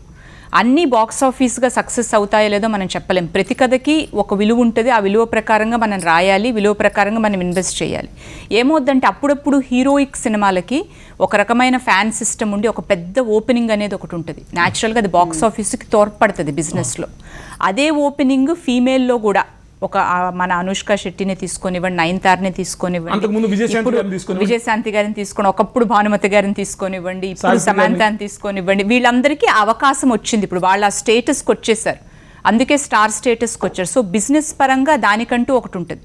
అన్నీ బాక్స్ ఆఫీస్గా సక్సెస్ అవుతాయో లేదో మనం చెప్పలేం. ప్రతి కథకి ఒక విలువ ఉంటుంది, ఆ విలువ ప్రకారంగా మనం రాయాలి, విలువ ప్రకారంగా మనం ఇన్వెస్ట్ చేయాలి. ఏమవుద్దంటే అప్పుడప్పుడు హీరోయిక్ సినిమాలకి ఒక రకమైన ఫ్యాన్ సిస్టమ్ ఉండి ఒక పెద్ద ఓపెనింగ్ అనేది ఒకటి ఉంటుంది. న్యాచురల్గా అది బాక్స్ ఆఫీస్కి తోడ్పడుతుంది బిజినెస్లో. అదే ఓపెనింగ్ ఫీమేల్లో కూడా ఒక మన అనుష్క శెట్టిని తీసుకొనివ్వండి, నయనతారని తీసుకొనివ్వండి, విజయశాంతి గారిని తీసుకొని, ఒకప్పుడు భానుమతి గారిని తీసుకొనివ్వండి, ఇప్పుడు సమంతాని తీసుకొనివ్వండి, వీళ్ళందరికీ అవకాశం వచ్చింది. ఇప్పుడు వాళ్ళ స్టేటస్కి వచ్చేసారు, అందుకే స్టార్ స్టేటస్కి వచ్చారు. సో బిజినెస్ పరంగా దానికంటూ ఒకటి ఉంటుంది.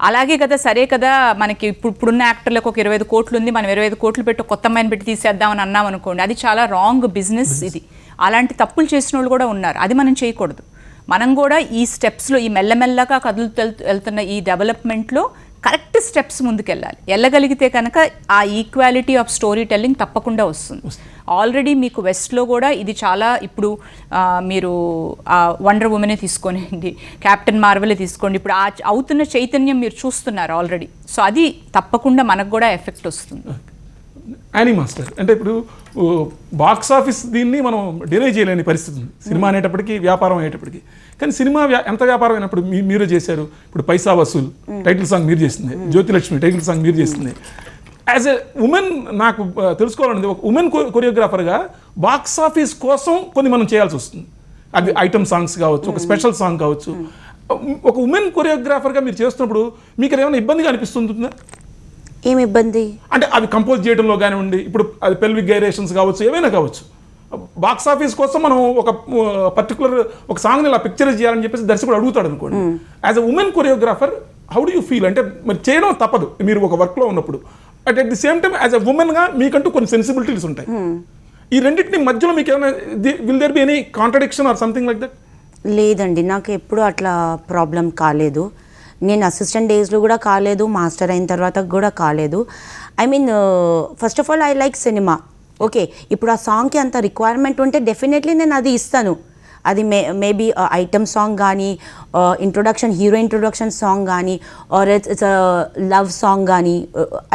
అలాగే కదా, సరే కదా, మనకి ఇప్పుడున్న యాక్టర్లకు ఒక 25 కోట్లు ఉంది, మనం 25 కోట్లు పెట్టి కొత్త అమ్మాయిని పెట్టి తీసేద్దామని అన్నాం అనుకోండి, అది చాలా రాంగ్ బిజినెస్. ఇది అలాంటి తప్పులు చేసిన వాళ్ళు కూడా ఉన్నారు, అది మనం చేయకూడదు. మనం కూడా ఈ స్టెప్స్లో, ఈ మెల్లమెల్లగా కదులుతూ వెళ్తున్న ఈ డెవలప్మెంట్లో కరెక్ట్ స్టెప్స్ ముందుకెళ్ళాలి. వెళ్ళగలిగితే కనుక ఆ ఈక్వాలిటీ ఆఫ్ స్టోరీ టెల్లింగ్ తప్పకుండా వస్తుంది. ఆల్రెడీ మీకు వెస్ట్లో కూడా ఇది చాలా, ఇప్పుడు మీరు వండర్ ఉమెనే తీసుకోండి, క్యాప్టెన్ మార్వెలే తీసుకోండి, ఇప్పుడు ఆ అవుతున్న చైతన్యం మీరు చూస్తున్నారు ఆల్రెడీ. సో అది తప్పకుండా మనకు కూడా ఎఫెక్ట్ వస్తుంది. యానీ మాస్టర్ అంటే ఇప్పుడు బాక్స్ ఆఫీస్ దీన్ని మనం డినై చేయలేని పరిస్థితి ఉంది. సినిమా అనేటప్పటికీ, వ్యాపారం అయ్యేటప్పటికి. కానీ సినిమా ఎంత వ్యాపారం అయినప్పుడు మీరే చేశారు. ఇప్పుడు పైసా వసూల్ టైటిల్ సాంగ్ మీరు చేస్తుంది, జ్యోతిలక్ష్మి టైటిల్ సాంగ్ మీరు చేస్తుంది. యాజ్ ఎ ఉమెన్ నాకు తెలుసుకోవాలనేది, ఒక ఉమెన్ కొరియోగ్రాఫర్గా బాక్స్ ఆఫీస్ కోసం కొన్ని మనం చేయాల్సి వస్తుంది. అది ఐటమ్ సాంగ్స్ కావచ్చు, ఒక స్పెషల్ సాంగ్ కావచ్చు. ఒక ఉమెన్ కొరియోగ్రాఫర్గా మీరు చేస్తున్నప్పుడు మీకు ఏమైనా ఇబ్బందిగా అనిపిస్తుంటుందా? ఏం ఇబ్బంది అంటే అవి కంపోజ్ చేయడంలో కానివ్వండి, ఇప్పుడు అది పెల్విక్ గైరేషన్స్ కావచ్చు, ఏమైనా కావచ్చు. బాక్స్ ఆఫీస్ కోసం మనం ఒక పర్టికులర్ ఒక సాంగ్ని ఇలా పిక్చరైజ్ చేయాలని చెప్పేసి దర్శకుడు అడుగుతాడు అనుకోండి. As a woman choreographer how do you feel? అంటే మరి చేయడం తప్పదు మీరు ఒక వర్క్లో ఉన్నప్పుడు, at the same time as a ఉమెన్గా మీకంటూ కొన్ని సెన్సిబిలిటీస్ ఉంటాయి. ఈ రెండింటిని మధ్యలో మీకు ఏమైనా will there be any contradiction or something like that? లేదండి, నాకు ఎప్పుడు అట్లా ప్రాబ్లం కాలేదు. నేను అసిస్టెంట్ డేస్లో కూడా కాలేదు, మాస్టర్ అయిన తర్వాత కూడా కాలేదు. I mean first of all I like cinema. Okay, ఇప్పుడు ఆ సాంగ్కి అంత రిక్వైర్మెంట్ ఉంటే డెఫినెట్లీ నేను అది ఇస్తాను. అది మేబీ ఐటమ్ సాంగ్ కానీ, హీరో ఇంట్రొడక్షన్ సాంగ్ కానీ, ఆర్ ఇట్స్ లవ్ సాంగ్ కానీ,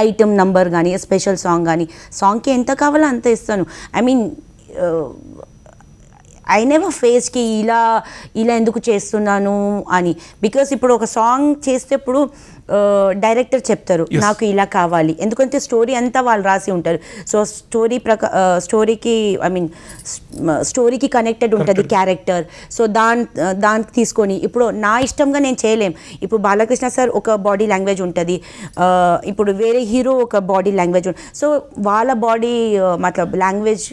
ఐటమ్ నంబర్ కానీ, స్పెషల్ సాంగ్ కానీ, సాంగ్కి ఎంత కావాలో అంత ఇస్తాను. ఐ మీన్ ఐ నెవర్ ఫేస్కి ఇలా ఎందుకు చేస్తున్నాను అని. బికాస్ ఇప్పుడు ఒక సాంగ్ చేసేటప్పుడు డైరెక్టర్ చెప్తారు నాకు ఇలా కావాలి, ఎందుకంటే స్టోరీ అంతా వాళ్ళు రాసి ఉంటారు. సో స్టోరీకి ఐ మీన్ స్టోరీకి కనెక్టెడ్ ఉంటుంది క్యారెక్టర్. సో దానికి తీసుకొని ఇప్పుడు నా ఇష్టంగా నేను చేయలేం. ఇప్పుడు బాలకృష్ణ సార్ ఒక బాడీ లాంగ్వేజ్ ఉంటుంది, ఇప్పుడు వేరే హీరో ఒక బాడీ లాంగ్వేజ్ ఉంటుంది. సో వాళ్ళ బాడీ మతలబ్ లాంగ్వేజ్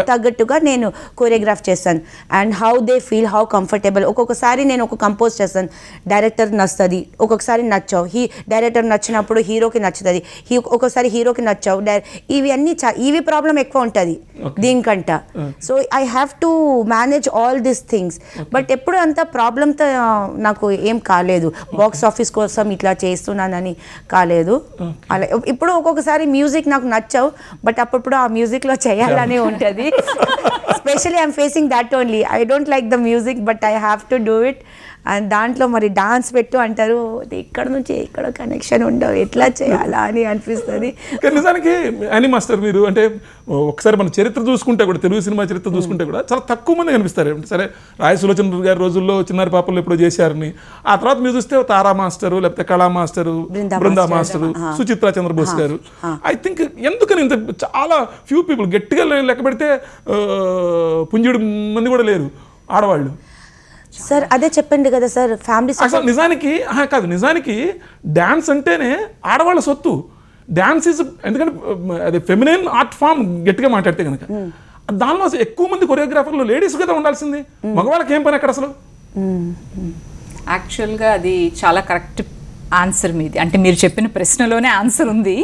తగ్గట్టుగా నేను కోరియోగ్రాఫ్ చేస్తాను. And how they feel, how comfortable. ఒక్కొక్కసారి నేను ఒక కంపోజ్ చేస్తాను, డైరెక్టర్ నచ్చుతుంది, ఒక్కొక్కసారి నచ్చావు, డైరెక్టర్ నచ్చినప్పుడు హీరోకి నచ్చుతుంది, ఒక్కొక్కసారి హీరోకి నచ్చావు. ఇవి ప్రాబ్లం ఎక్కువ ఉంటుంది దీనికంట. So I have to manage all these things. But ఎప్పుడు అంత ప్రాబ్లంతో నాకు ఏం కాలేదు, బాక్స్ ఆఫీస్ కోసం ఇట్లా చేస్తున్నానని కాలేదు. అలా ఇప్పుడు ఒక్కొక్కసారి మ్యూజిక్ నాకు నచ్చావు, బట్ అప్పుడు ఆ మ్యూజిక్లో చేయాలని ఉంటుంది. Especially I'm facing that only. I don't like the music, but I have to do it. And దాంట్లో మరి డాన్స్ పెట్టు అంటారు, ఇక్కడ నుంచి ఇక్కడ కనెక్షన్ ఉండవు, ఎట్లా చేయాలా అని అనిపిస్తుంది. నిజానికి అని మాస్టర్ మీరు అంటే ఒకసారి మన చరిత్ర చూసుకుంటే కూడా, తెలుగు సినిమా చరిత్ర చూసుకుంటే కూడా చాలా తక్కువ మంది కనిపిస్తారు. సరే రాయ సులోచన గారి రోజుల్లో చిన్నారి పాపలు ఎప్పుడో చేశారని, ఆ తర్వాత మీరు చూస్తే తారా మాస్టరు, లేకపోతే కళా మాస్టరు, బృందా మాస్టరు, సుచిత్రా చంద్రబోస్ గారు. ఐ థింక్ ఎందుకని ఇంత చాలా ఫ్యూ పీపుల్, గట్టిగా లెక్క పెడితే పుంజుడు మంది కూడా లేరు ఆడవాళ్ళు. సార్ అదే చెప్పండి కదా సార్, ఫ్యామిలీ అసలు నిజానికి డ్యాన్స్ అంటేనే ఆడవాళ్ళ సొత్తు. డ్యాన్స్ ఈజ్ ఎందుకంటే అది ఫెమినైన్ ఆర్ట్ ఫామ్, గట్టిగా మాట్లాడితే కనుక దానిలో ఎక్కువ మంది కొరియోగ్రాఫర్లు లేడీస్ కదా ఉండాల్సింది, మగవాళ్ళకి ఏం పని అక్కడ అసలు? యాక్చువల్గా అది చాలా కరెక్ట్ ఆన్సర్ మీది, అంటే మీరు చెప్పిన ప్రశ్నలోనే ఆన్సర్ ఉంది.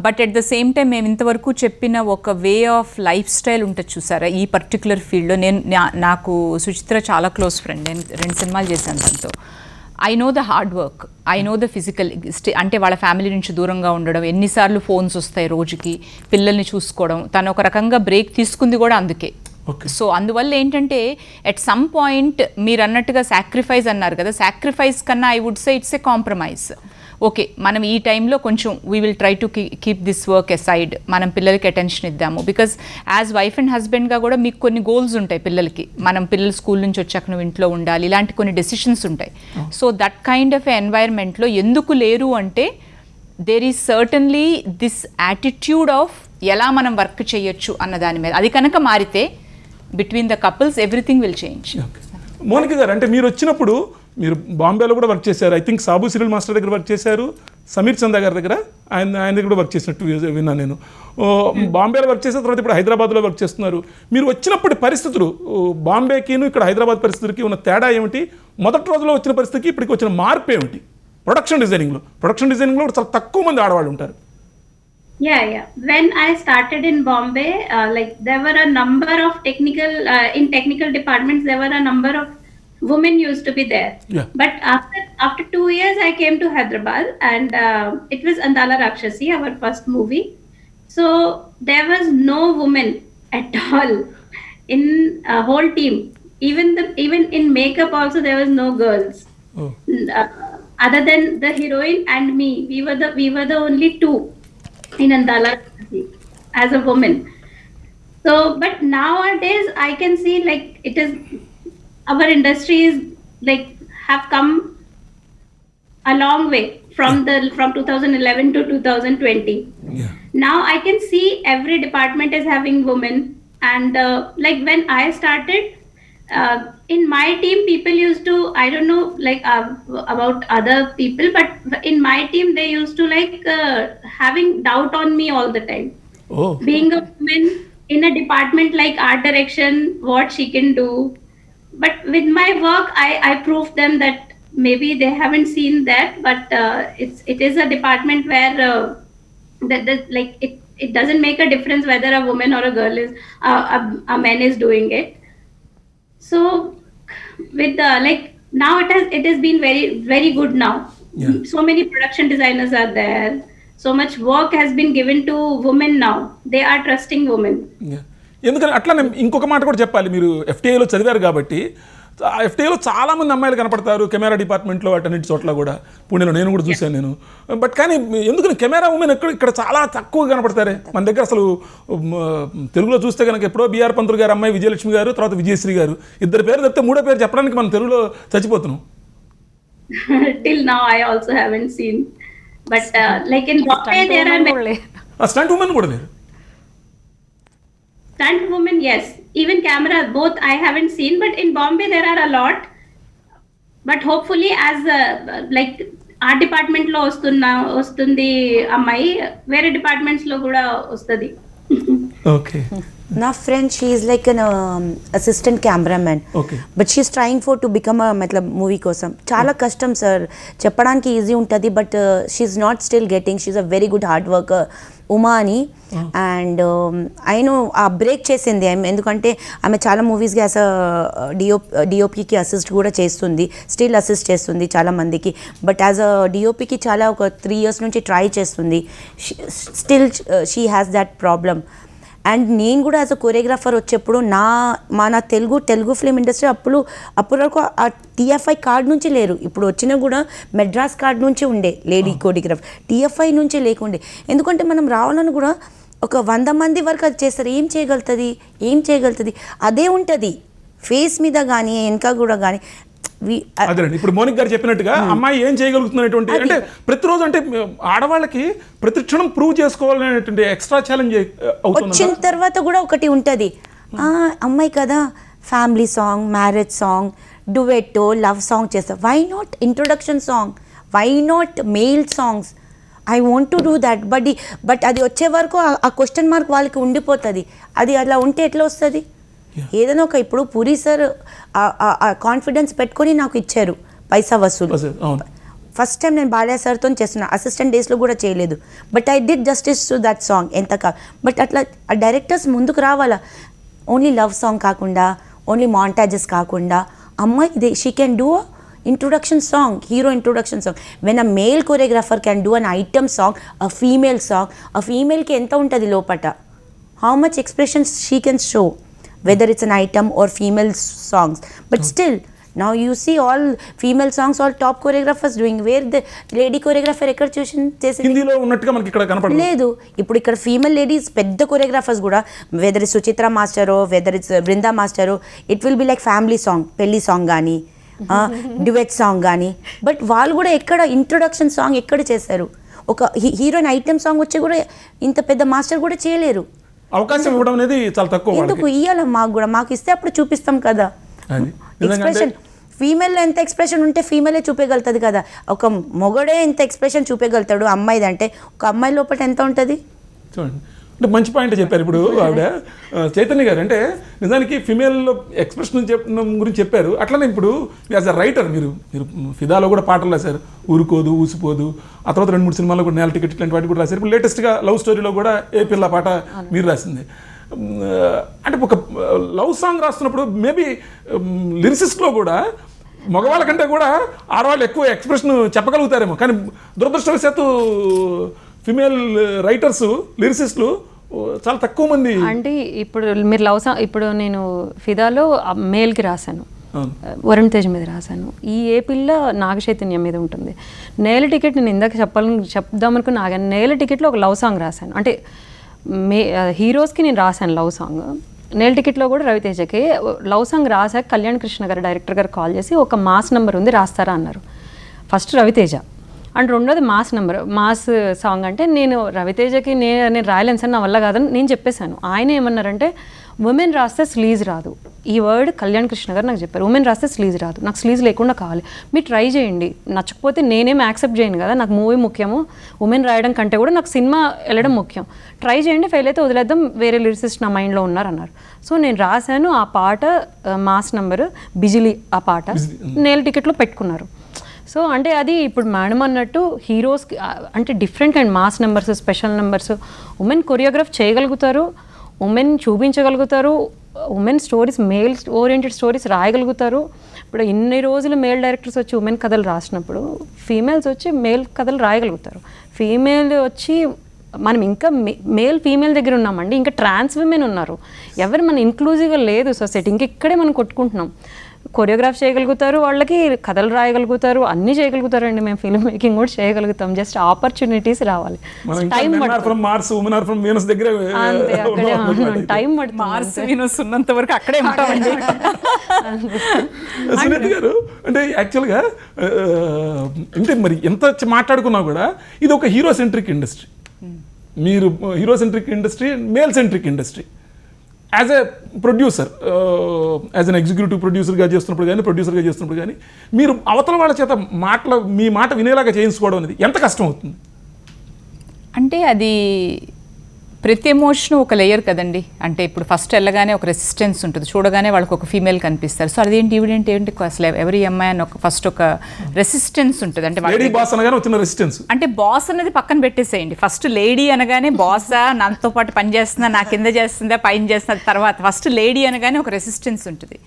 But at the same time మేము ఇంతవరకు చెప్పిన ఒక వే ఆఫ్ లైఫ్ స్టైల్ ఉంటుంది చూసారా ఈ పర్టికులర్ ఫీల్డ్లో. నాకు సుచిత్ర చాలా క్లోజ్ ఫ్రెండ్, నేను 2 సినిమాలు చేశాను తనతో. I know the hard work, I know the physical అంటే వాళ్ళ ఫ్యామిలీ నుంచి దూరంగా ఉండడం, ఎన్నిసార్లు ఫోన్స్ వస్తాయి రోజుకి, పిల్లల్ని చూసుకోవడం, తను ఒక రకంగా బ్రేక్ తీసుకుంది కూడా అందుకే. సో అందువల్ల ఏంటంటే ఎట్ సమ్ పాయింట్ మీరు అన్నట్టుగా సాక్రిఫైస్ అన్నారు కదా, సాక్రిఫైస్ కన్నా I would say it's a compromise. Okay, మనం ఈ టైంలో కొంచెం we will try to keep this work aside, మనం పిల్లలకి అటెన్షన్ ఇద్దాము. బికాజ్ యాజ్ వైఫ్ అండ్ హస్బెండ్గా కూడా మీకు కొన్ని గోల్స్ ఉంటాయి పిల్లలకి, మనం పిల్లలు స్కూల్ నుంచి వచ్చాక నువ్వు ఇంట్లో ఉండాలి, ఇలాంటి కొన్ని డెసిషన్స్ ఉంటాయి. సో దట్ కైండ్ ఆఫ్ ఎన్వైర్న్మెంట్లో ఎందుకు లేరు అంటే there is certainly this attitude of ఎలా మనం వర్క్ చేయొచ్చు అన్న దాని మీద. అది కనుక మారితే between the couples everything will change. Monica గారు, అంటే మీరు వచ్చినప్పుడు మీరు బాంబేలో కూడా వర్క్ చేశారు, I think Sabu Cyril master దగ్గర వర్క్ చేశారు, సమీర్ చందా గారి దగ్గర ఆయన దగ్గర కూడా వర్క్ చేసినట్టు విన్నాను నేను. బాంబేలో వర్క్ చేసిన తర్వాత ఇప్పుడు హైదరాబాద్లో వర్క్ చేస్తున్నారు. మీరు వచ్చినప్పటి పరిస్థితులు, బాంబేకిను ఇక్కడ హైదరాబాద్ పరిస్థితులకి ఉన్న తేడా ఏమిటి? మొదటి రోజులో వచ్చిన పరిస్థితికి ఇప్పటికి వచ్చిన మార్పు ఏమిటి? ప్రొడక్షన్ డిజైనింగ్లో కూడా చాలా తక్కువ మంది ఆడవాళ్ళు ఉంటారు. Yeah. When I started in Bombay, like there were a number of in technical departments, there were a number of women used to be there. Yeah. But after 2 years, I came to Hyderabad, and it was Andala Rakshasi, our first movie. So there was no woman at all in a whole team. Even in makeup also there was no girls. Oh. Other than the heroine and me, we were the only two in Andala as a woman. So but nowadays I can see like it is, our industry is like have come a long way from 2011 to 2020. Yeah. Now I can see every department is having women, and like when I started, in my team people used to, I don't know like about other people, but in my team they used to like having doubt on me all the time. Oh. Being a woman in a department like art direction, what she can do. But with my work I proved them that maybe they haven't seen that, but it is a department where that like it doesn't make a difference whether a woman or a girl is a man is doing it. So with like now it has been very very good now. Yeah. So many production designers are there, so much work has been given to women now, they are trusting women. Yeah. ఎందుకని అట్లా ఇంకొక మాట కూడా చెప్పాలి, మీరు ఎఫ్టీఐలో చదివారు కాబట్టి ఆ ఎఫ్టీఐలో చాలామంది అమ్మాయిలు కనపడతారు కెమెరా డిపార్ట్మెంట్లో అటన్నిటి చోట్ల కూడా, పుణెలో నేను కూడా చూశాను నేను. బట్ కానీ ఎందుకని కెమెరా ఉమెన్ ఇక్కడ చాలా తక్కువ కనపడతారే మన దగ్గర. అసలు తెలుగులో చూస్తే కనుక ఎప్పుడో బిఆర్ పంతులు గారు అమ్మాయి విజయలక్ష్మి గారు, తర్వాత విజయశ్రీ గారు, ఇద్దరు పేరు చెప్తే మూడో పేరు చెప్పడానికి మనం తెలుగులో చచ్చిపోతున్నాం. Till now I also haven't seen, but like in Bombay there are many stunt women కూడా లేరు. stunt women, yes, even camera, both I haven't seen, but in Bombay there are a lot, but hopefully as like art department లో వస్తుంది అమ్మాయి, వేరే departments లో కూడా వస్తుంది. Okay. నా friend she is like an assistant cameraman, Okay. But she is trying for to become మతలబ్ movie కోసం. చాలా కష్టం సార్, చెప్పడానికి ఈజీ ఉంటుంది but she is not still getting. She is a very good hard worker Uma అని. And ఆయన ఆ break చేసింది ఎందుకంటే ఆమె చాలా మూవీస్కి యాజ్ డిఓపికి అసిస్ట్ కూడా చేస్తుంది, స్టిల్ అసిస్ట్ చేస్తుంది చాలా మందికి. బట్ యాజ్ అ డిఓపికి చాలా ఒక 3 years నుంచి ట్రై చేస్తుంది. Still she has that problem. And నేను కూడా యాజ్ అ కొరియోగ్రాఫర్ వచ్చేప్పుడు మన తెలుగు ఫిలిం ఇండస్ట్రీ అప్పుడు వరకు ఆ టీఎఫ్ఐ కార్డ్ నుంచి లేరు. ఇప్పుడు వచ్చినా కూడా మెడ్రాస్ కార్డ్ నుంచి ఉండే లేడీ కొరియోగ్రాఫర్, టీఎఫ్ఐ నుంచి లేకుండే. ఎందుకంటే మనం రావాలని కూడా ఒక 100 మంది వరకు అది చేస్తారు. ఏం చేయగలుగుతుంది అదే ఉంటుంది ఫేస్ మీద కానీ వెనక కూడా కానీ. అదేనండి, ఇప్పుడు మోనిక్ గారు చెప్పినట్టుగా అమ్మాయి ఏం చేయగలుగుతున్నటువంటి, అంటే ప్రతిరోజు అంటే ఆడవాళ్ళకి ప్రతి క్షణం ప్రూవ్ చేసుకోవాలనేటువంటి ఎక్స్ట్రా ఛాలెంజ్ అవుతుంది. వచ్చిన తర్వాత కూడా ఒకటి ఉంటుంది, అమ్మాయి కదా family song, marriage song, duet, love song చేస్తా. Why not introduction song, why not male songs? I want to do that. But అది వచ్చే వరకు ఆ క్వశ్చన్ మార్క్ వాళ్ళకి ఉండిపోతుంది. అది అలా ఉంటే ఎట్లా వస్తుంది? ఏదైనా ఒక ఇప్పుడు పూరి సార్ కాన్ఫిడెన్స్ పెట్టుకొని నాకు ఇచ్చారు పైసా వసూలు. ఫస్ట్ టైం నేను బాలయ్య సార్తో చేస్తున్నా, అసిస్టెంట్ డేస్లో కూడా చేయలేదు. But I did justice to that song ఎంత. బట్ అట్లా డైరెక్టర్స్ ముందుకు రావాలా, ఓన్లీ లవ్ సాంగ్ కాకుండా, ఓన్లీ మాంటాజెస్ కాకుండా, అమ్మాయి she can do introduction song, hero introduction song. When a male choreographer can do an item song, a female ki enta untadi lopata, how much expression she can show, whether it's an item or female songs. But still now you see all female songs, all top choreographers doing. Where the lady choreographer ekkada chesindi హిందీలో ఉన్నట్టుగా మనకి ఇక్కడ కనపడదు. లేదు. ఇప్పుడు ఇక్కడ female ladies పెద్ద choreographers కూడా, whether it's Suchitra maestro, whether it's Brinda maestro, it will be like family song, పెళ్లి సాంగ్ కానీ, డ్యుయెట్ సాంగ్ కానీ. బట్ వాళ్ళు కూడా ఎక్కడ ఇంట్రొడక్షన్ సాంగ్ ఎక్కడ చేశారు? ఒక హీరోయిన్ ఐటమ్ సాంగ్ వచ్చి కూడా ఇంత పెద్ద మాస్టర్ కూడా చేయలేరు. అవకాశం ఇవ్వడం అనేది చాలా తక్కువ. ఎందుకు ఇవ్వాలి? మాకు ఇస్తే అప్పుడు చూపిస్తాం కదా. ఎక్స్ప్రెషన్ ఫీమేల్లో ఎంత ఎక్స్ప్రెషన్ ఉంటే ఫీమేలే చూపేయగలుగుతుంది కదా. ఒక మొగడే ఎంత ఎక్స్ప్రెషన్ చూపేయగలుగుతాడు అమ్మాయిది అంటే, ఒక అమ్మాయి లోపల ఎంత ఉంటుంది? చూడండి, అంటే మంచి పాయింట్ చెప్పారు ఇప్పుడు ఆవిడ చైతన్య గారు. అంటే నిజానికి ఫిమేల్లో ఎక్స్ప్రెషన్ చెప్పడం గురించి చెప్పారు. అట్లనే ఇప్పుడు యాజ్ అ రైటర్ మీరు ఫిదాలో కూడా పాటలు రాశారు, ఊరుకోదు, ఊసిపోదు. ఆ తర్వాత 2-3 సినిమాల్లో కూడా నేల టికెట్ ఇట్లాంటి వాటి కూడా రాశారు. ఇప్పుడు లేటెస్ట్గా లవ్ స్టోరీలో కూడా ఏ పిల్ల పాట మీరు రాసింది. అంటే ఒక లవ్ సాంగ్ రాస్తున్నప్పుడు మేబీ లిరిసిస్ట్లో కూడా మగవాళ్ళ కంటే కూడా ఆడవాళ్ళు ఎక్కువ ఎక్స్ప్రెషన్ చెప్పగలుగుతారేమో. కానీ దురదృష్టవశాత్తు ఫిమేల్ రైటర్స్, లిరిసిస్టులు చాలా తక్కువ మంది. అంటే ఇప్పుడు మీరు లవ్ సాంగ్, ఇప్పుడు నేను ఫిదాలో మేల్కి రాశాను, వరుణ్ తేజ్ మీద రాశాను. ఈ ఏపిల్లో నాగ చైతన్యం మీద ఉంటుంది. నేల టికెట్ నేను ఇందాక చెప్దామనుకున్నా, నేల టికెట్లో ఒక లవ్ సాంగ్ రాశాను. అంటే హీరోస్కి నేను రాశాను లవ్ సాంగ్. నేల టికెట్లో కూడా రవితేజకి లవ్ సాంగ్ రాశాక కళ్యాణ్ కృష్ణ గారు డైరెక్టర్ గారు కాల్ చేసి ఒక మాస్ నెంబర్ ఉంది రాస్తారా అన్నారు. ఫస్ట్ రవితేజ అండ్ రెండోది మాస్ సాంగ్. అంటే నేను రవితేజకి నేను రాయలేను సార్, నా వల్ల కాదని నేను చెప్పేశాను. ఆయన ఏమన్నారంటే ఉమెన్ రాస్తే స్లీజ్ రాదు. ఈ వర్డ్ కళ్యాణ్ కృష్ణ గారు నాకు చెప్పారు. ఉమెన్ రాస్తే స్లీజ్ రాదు, నాకు స్లీజ్ లేకుండా కావాలి, మీరు ట్రై చేయండి. నచ్చకపోతే నేనేం యాక్సెప్ట్ చేయను కదా, నాకు మూవీ ముఖ్యము, ఉమెన్ రాయడం కంటే కూడా నాకు సినిమా వెళ్ళడం ముఖ్యం. ట్రై చేయండి, ఫెయిల్ అయితే వదిలేద్దాం, వేరే లిరిసిస్ట్ నా మైండ్లో ఉన్నారన్నారు. సో నేను రాశాను ఆ పాట, మాస్ నెంబర్ బిజిలీ. ఆ పాట నేల టికెట్లో పెట్టుకున్నారు. సో అంటే అది ఇప్పుడు మేడం అన్నట్టు హీరోస్కి అంటే different kind mass numbers, special numbers. Women choreograph చేయగలుగుతారు, ఉమెన్ చూపించగలుగుతారు, women stories, male oriented stories రాయగలుగుతారు. ఇప్పుడు ఇన్ని రోజులు మేల్ డైరెక్టర్స్ వచ్చి ఉమెన్ కథలు రాసినప్పుడు ఫీమేల్స్ వచ్చి మేల్ కథలు రాయగలుగుతారు. ఫీమేల్ వచ్చి మనం ఇంకా మేల్ ఫీమేల్ దగ్గర ఉన్నామండి, ఇంకా ట్రాన్స్ విమెన్ ఉన్నారు, ఎవరు మన ఇంక్లూజివ్గా లేదు సొసైటీ. ఇంకా ఇక్కడే మనం కొట్టుకుంటున్నాం. కొరియోగ్రాఫ్ చేయగలుగుతారు, వాళ్ళకి కథలు రాయగలుగుతారు, అన్నీ చేయగలుగుతారు అండి. మేము ఫిల్మ్ మేకింగ్ కూడా చేయగలుగుతాం, జస్ట్ ఆపర్చునిటీస్ రావాలి. టైం టైం మార్స్ వీనస్ ఉన్నంత వరకు అక్కడే ఉంటామండి. సునీత గారు, అంటే యాక్చువల్గా అంటే మరి ఎంత మాట్లాడుకున్నా కూడా ఇది ఒక హీరో సెంట్రిక్ ఇండస్ట్రీ. మీరు hero centric industry, male centric industry. As a producer, as an executive ప్రొడ్యూసర్గా చేస్తున్నప్పుడు కానీ, ప్రొడ్యూసర్గా చేస్తున్నప్పుడు కానీ మీరు అవతల వాళ్ళ చేత మీ మాట వినేలాగా చేయించుకోవడం అనేది ఎంత కష్టం అవుతుంది? అంటే అది ప్రతి ఎమోషన్ ఒక లేయర్ కదండి. అంటే ఇప్పుడు ఫస్ట్ వెళ్ళగానే ఒక రెసిస్టెన్స్ ఉంటుంది, చూడగానే వాళ్ళకి ఒక ఫీమేల్ కనిపిస్తారు. సో అదేంటి ఈవిడేంటి ఏంటి అసలు ఎవరి అమ్మాయి అని ఒక ఫస్ట్ ఒక రెసిస్టెన్స్ ఉంటుంది. అంటే బాస్ అనగానే వచ్చిన రెసిస్టెన్స్, అంటే బాస్ అనేది పక్కన పెట్టేసేయండి. ఫస్ట్ లేడీ అనగానే బాసా, నాతో పాటు పని చేస్తుందా, నా కింద చేస్తుందా, పైన చేస్తుందా, తర్వాత ఫస్ట్ లేడీ అనగానే ఒక రెసిస్టెన్స్ ఉంటుంది.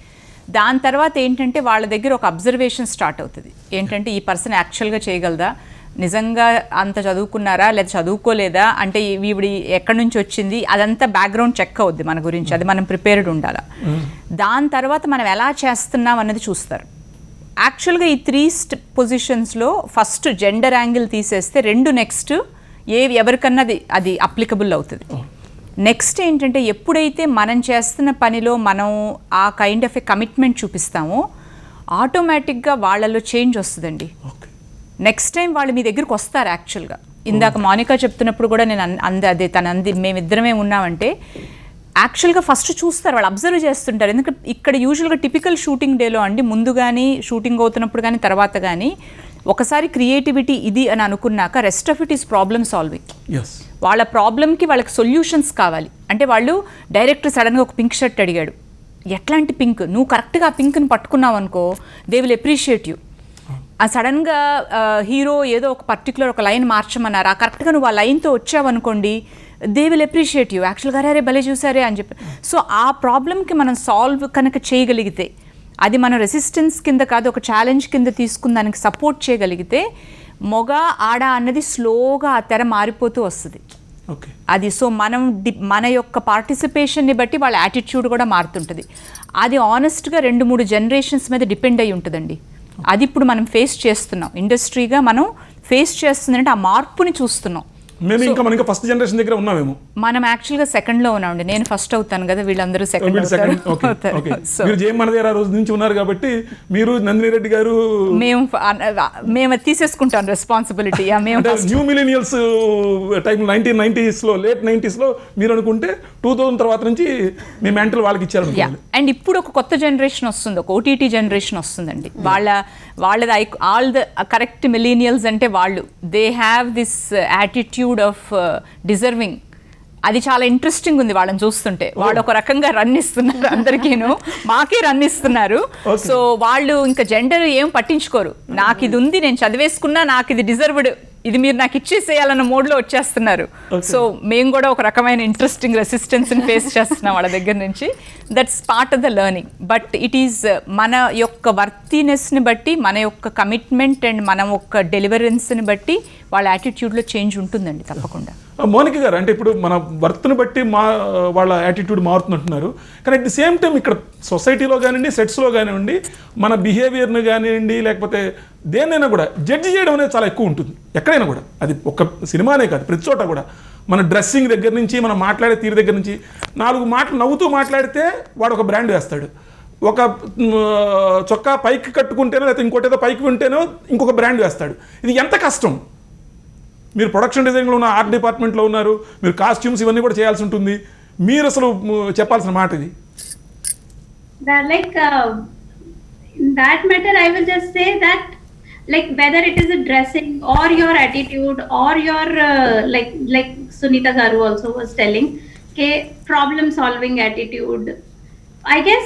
దాని తర్వాత ఏంటంటే వాళ్ళ దగ్గర ఒక అబ్జర్వేషన్ స్టార్ట్ అవుతుంది. ఏంటంటే ఈ పర్సన్ యాక్చువల్గా చేయగలదా, నిజంగా అంత చదువుకున్నారా లేదా చదువుకోలేదా, అంటే ఈవిడి ఎక్కడి నుంచి వచ్చింది, అదంతా బ్యాక్గ్రౌండ్ చెక్ అవుద్ది మన గురించి, అది మనం ప్రిపేర్డ్ ఉండాలి. దాని తర్వాత మనం ఎలా చేస్తున్నాం అన్నది చూస్తారు. యాక్చువల్గా ఈ 3 పొజిషన్స్లో ఫస్ట్ జెండర్ యాంగిల్ తీసేస్తే 2 నెక్స్ట్ ఎవరికన్నా అది అప్లికబుల్ అవుతుంది. నెక్స్ట్ ఏంటంటే ఎప్పుడైతే మనం చేస్తున్న పనిలో మనం ఆ కైండ్ ఆఫ్ ఏ కమిట్మెంట్ చూపిస్తామో ఆటోమేటిక్గా వాళ్ళలో చేంజ్ వస్తుందండి. నెక్స్ట్ టైం వాళ్ళు మీ దగ్గరికి వస్తారు. యాక్చువల్గా ఇందాక మౌనిక చెప్తున్నప్పుడు కూడా నేను అదే మేమిద్దరమే ఉన్నామంటే యాక్చువల్గా ఫస్ట్ చూస్తారు, వాళ్ళు అబ్జర్వ్ చేస్తుంటారు. ఎందుకంటే ఇక్కడ యూజువల్గా టిపికల్ షూటింగ్ డేలో అండి, ముందు కానీ షూటింగ్ అవుతున్నప్పుడు కానీ తర్వాత కానీ ఒకసారి క్రియేటివిటీ ఇది అని అనుకున్నాక rest of it is problem solving. వాళ్ళ ప్రాబ్లమ్కి వాళ్ళకి సొల్యూషన్స్ కావాలి. అంటే వాళ్ళు డైరెక్టర్ సడన్గా ఒక పింక్ షర్ట్ అడిగాడు, ఎట్లాంటి పింక్, నువ్వు కరెక్ట్గా ఆ పింక్ని పట్టుకున్నావు అనుకో దే విల్ అప్రిషియేట్ యూ. ఆ సడన్గా హీరో ఏదో ఒక పర్టికులర్ ఒక లైన్ మార్చమన్నారు, ఆ కరెక్ట్గా నువ్వు ఆ లైన్తో వచ్చావనుకోండి దే విల్ అప్రిషియేట్ యూ, యాక్చువల్గా అరే భలే చూసారే అని చెప్పి. సో ఆ ప్రాబ్లమ్కి మనం సాల్వ్ కనుక చేయగలిగితే, అది మనం రెసిస్టెన్స్ కింద కాదు ఒక ఛాలెంజ్ కింద తీసుకుని దానికి సపోర్ట్ చేయగలిగితే మొగ ఆడ అన్నది స్లోగా ఆ తెర మారిపోతూ వస్తుంది. అది సో మన యొక్క పార్టిసిపేషన్ని బట్టి వాళ్ళ యాటిట్యూడ్ కూడా మారుతుంటుంది. అది ఆనెస్ట్గా 2-3 జనరేషన్స్ మీద డిపెండ్ అయి ఉంటుందండి. అది ఇప్పుడు మనం ఫేస్ చేస్తున్నాం, ఇండస్ట్రీగా మనం ఫేస్ చేస్తుందంటే ఆ మార్పుని చూస్తున్నాం. మేము ఇంకా ఫస్ట్ జనరేషన్ దగ్గర ఉన్నామేమో. మనం యాక్చువల్గా సెకండ్లో ఉన్నామండి. నేను ఫస్ట్ అవుతాను కదా, వీళ్ళందరూ సెకండ్ అవుతారు. మీరు జయమనదేరా రోజు నుంచి ఉన్నారు కాబట్టి మీరు నందిని రెడ్డి గారు మేము తీసేసుకుంటాం responsibility. New millennials time 1990s late 90s మీరు అనుకుంటే 2000 తర్వాత నుంచి మీ మెంటల్ వాళ్ళకి ఇచ్చారు. అండ్ ఇప్పుడు ఒక కొత్త జనరేషన్ వస్తుంది, ఒక ఓటీటీ జనరేషన్ వస్తుందండి. వాళ్ళది ఆల్ ద కరెక్ట్ మిలీనియల్స్ అంటే వాళ్ళు they have this attitude of deserving. అది చాలా ఇంట్రెస్టింగ్ ఉంది వాళ్ళని చూస్తుంటే. వాళ్ళు ఒక రకంగా రన్ ఇస్తున్నారు, అందరికీను మాకే రన్ ఇస్తున్నారు. సో వాళ్ళు ఇంకా జెండర్ ఏం పట్టించుకోరు, నాకు ఇది ఉంది, నేను చదివేసుకున్నా, నాకు ఇది డిజర్వ్డ్, ఇది మీరు నాకు ఇచ్చేసేయాలన్న మోడ్లో వచ్చేస్తున్నారు. సో మేము కూడా ఒక రకమైన ఇంట్రెస్టింగ్ రెసిస్టెన్స్ని ఫేస్ చేస్తున్నాం వాళ్ళ దగ్గర నుంచి. That's part of the learning. But it is మన యొక్క వర్తీనెస్ని బట్టి, మన యొక్క కమిట్మెంట్ అండ్ మన యొక్క డెలివరెన్స్ని బట్టి వాళ్ళ యాటిట్యూడ్లో చేంజ్ ఉంటుందండి తప్పకుండా. మౌనిక గారు, అంటే ఇప్పుడు మన వర్త్ని బట్టి వాళ్ళ యాటిట్యూడ్ మారుతున్నట్టున్నారు, కానీ అట్ ది సేమ్ టైం ఇక్కడ సొసైటీలో కానివ్వండి, సెట్స్లో కానివ్వండి, మన బిహేవియర్ని కానివ్వండి, లేకపోతే దేన్నైనా కూడా జడ్జి చేయడం అనేది చాలా ఎక్కువ ఉంటుంది ఎక్కడైనా కూడా. అది ఒక సినిమానే కాదు, ప్రతి చోట కూడా మన డ్రెస్సింగ్ దగ్గర నుంచి, మనం మాట్లాడే తీరు దగ్గర నుంచి, 4 మాటలు నవ్వుతూ మాట్లాడితే వాడు ఒక బ్రాండ్ వేస్తాడు, ఒక చొక్కా పైకి కట్టుకుంటేనో లేకపోతే ఇంకోటి ఏదో పైకి ఉంటేనో ఇంకొక బ్రాండ్ వేస్తాడు. ఇది ఎంత కష్టం. మీరు ప్రొడక్షన్ డిజైన్లో ఉన్న, ఆర్ట్ డిపార్ట్మెంట్లో ఉన్నారు, మీరు కాస్ట్యూమ్స్ ఇవన్నీ కూడా చేయాల్సి ఉంటుంది. మీరు అసలు చెప్పాల్సిన మాట ఇది. Like in that matter, I will just say that like whether it is a dressing or your attitude or your like Sunita Garu also was telling, okay, problem solving attitude. I guess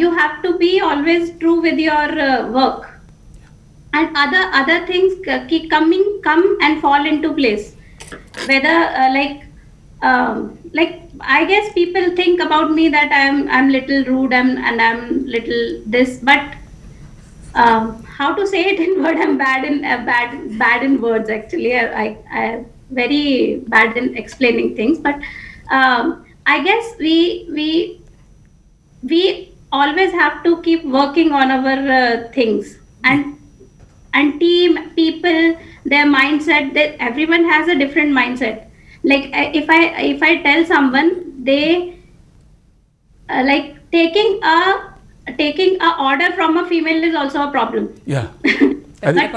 you have to be always true with your work. And other things keep come and fall into place. Whether like I guess people think about me that I'm little rude and I'm little this, but how to say it in word? I'm bad in words actually. very bad in explaining things, but I guess we always have to keep working on our things, and team, people, their mindset, that everyone has a different mindset. Like if I tell someone, they like taking a order from a female is also a problem. Yeah But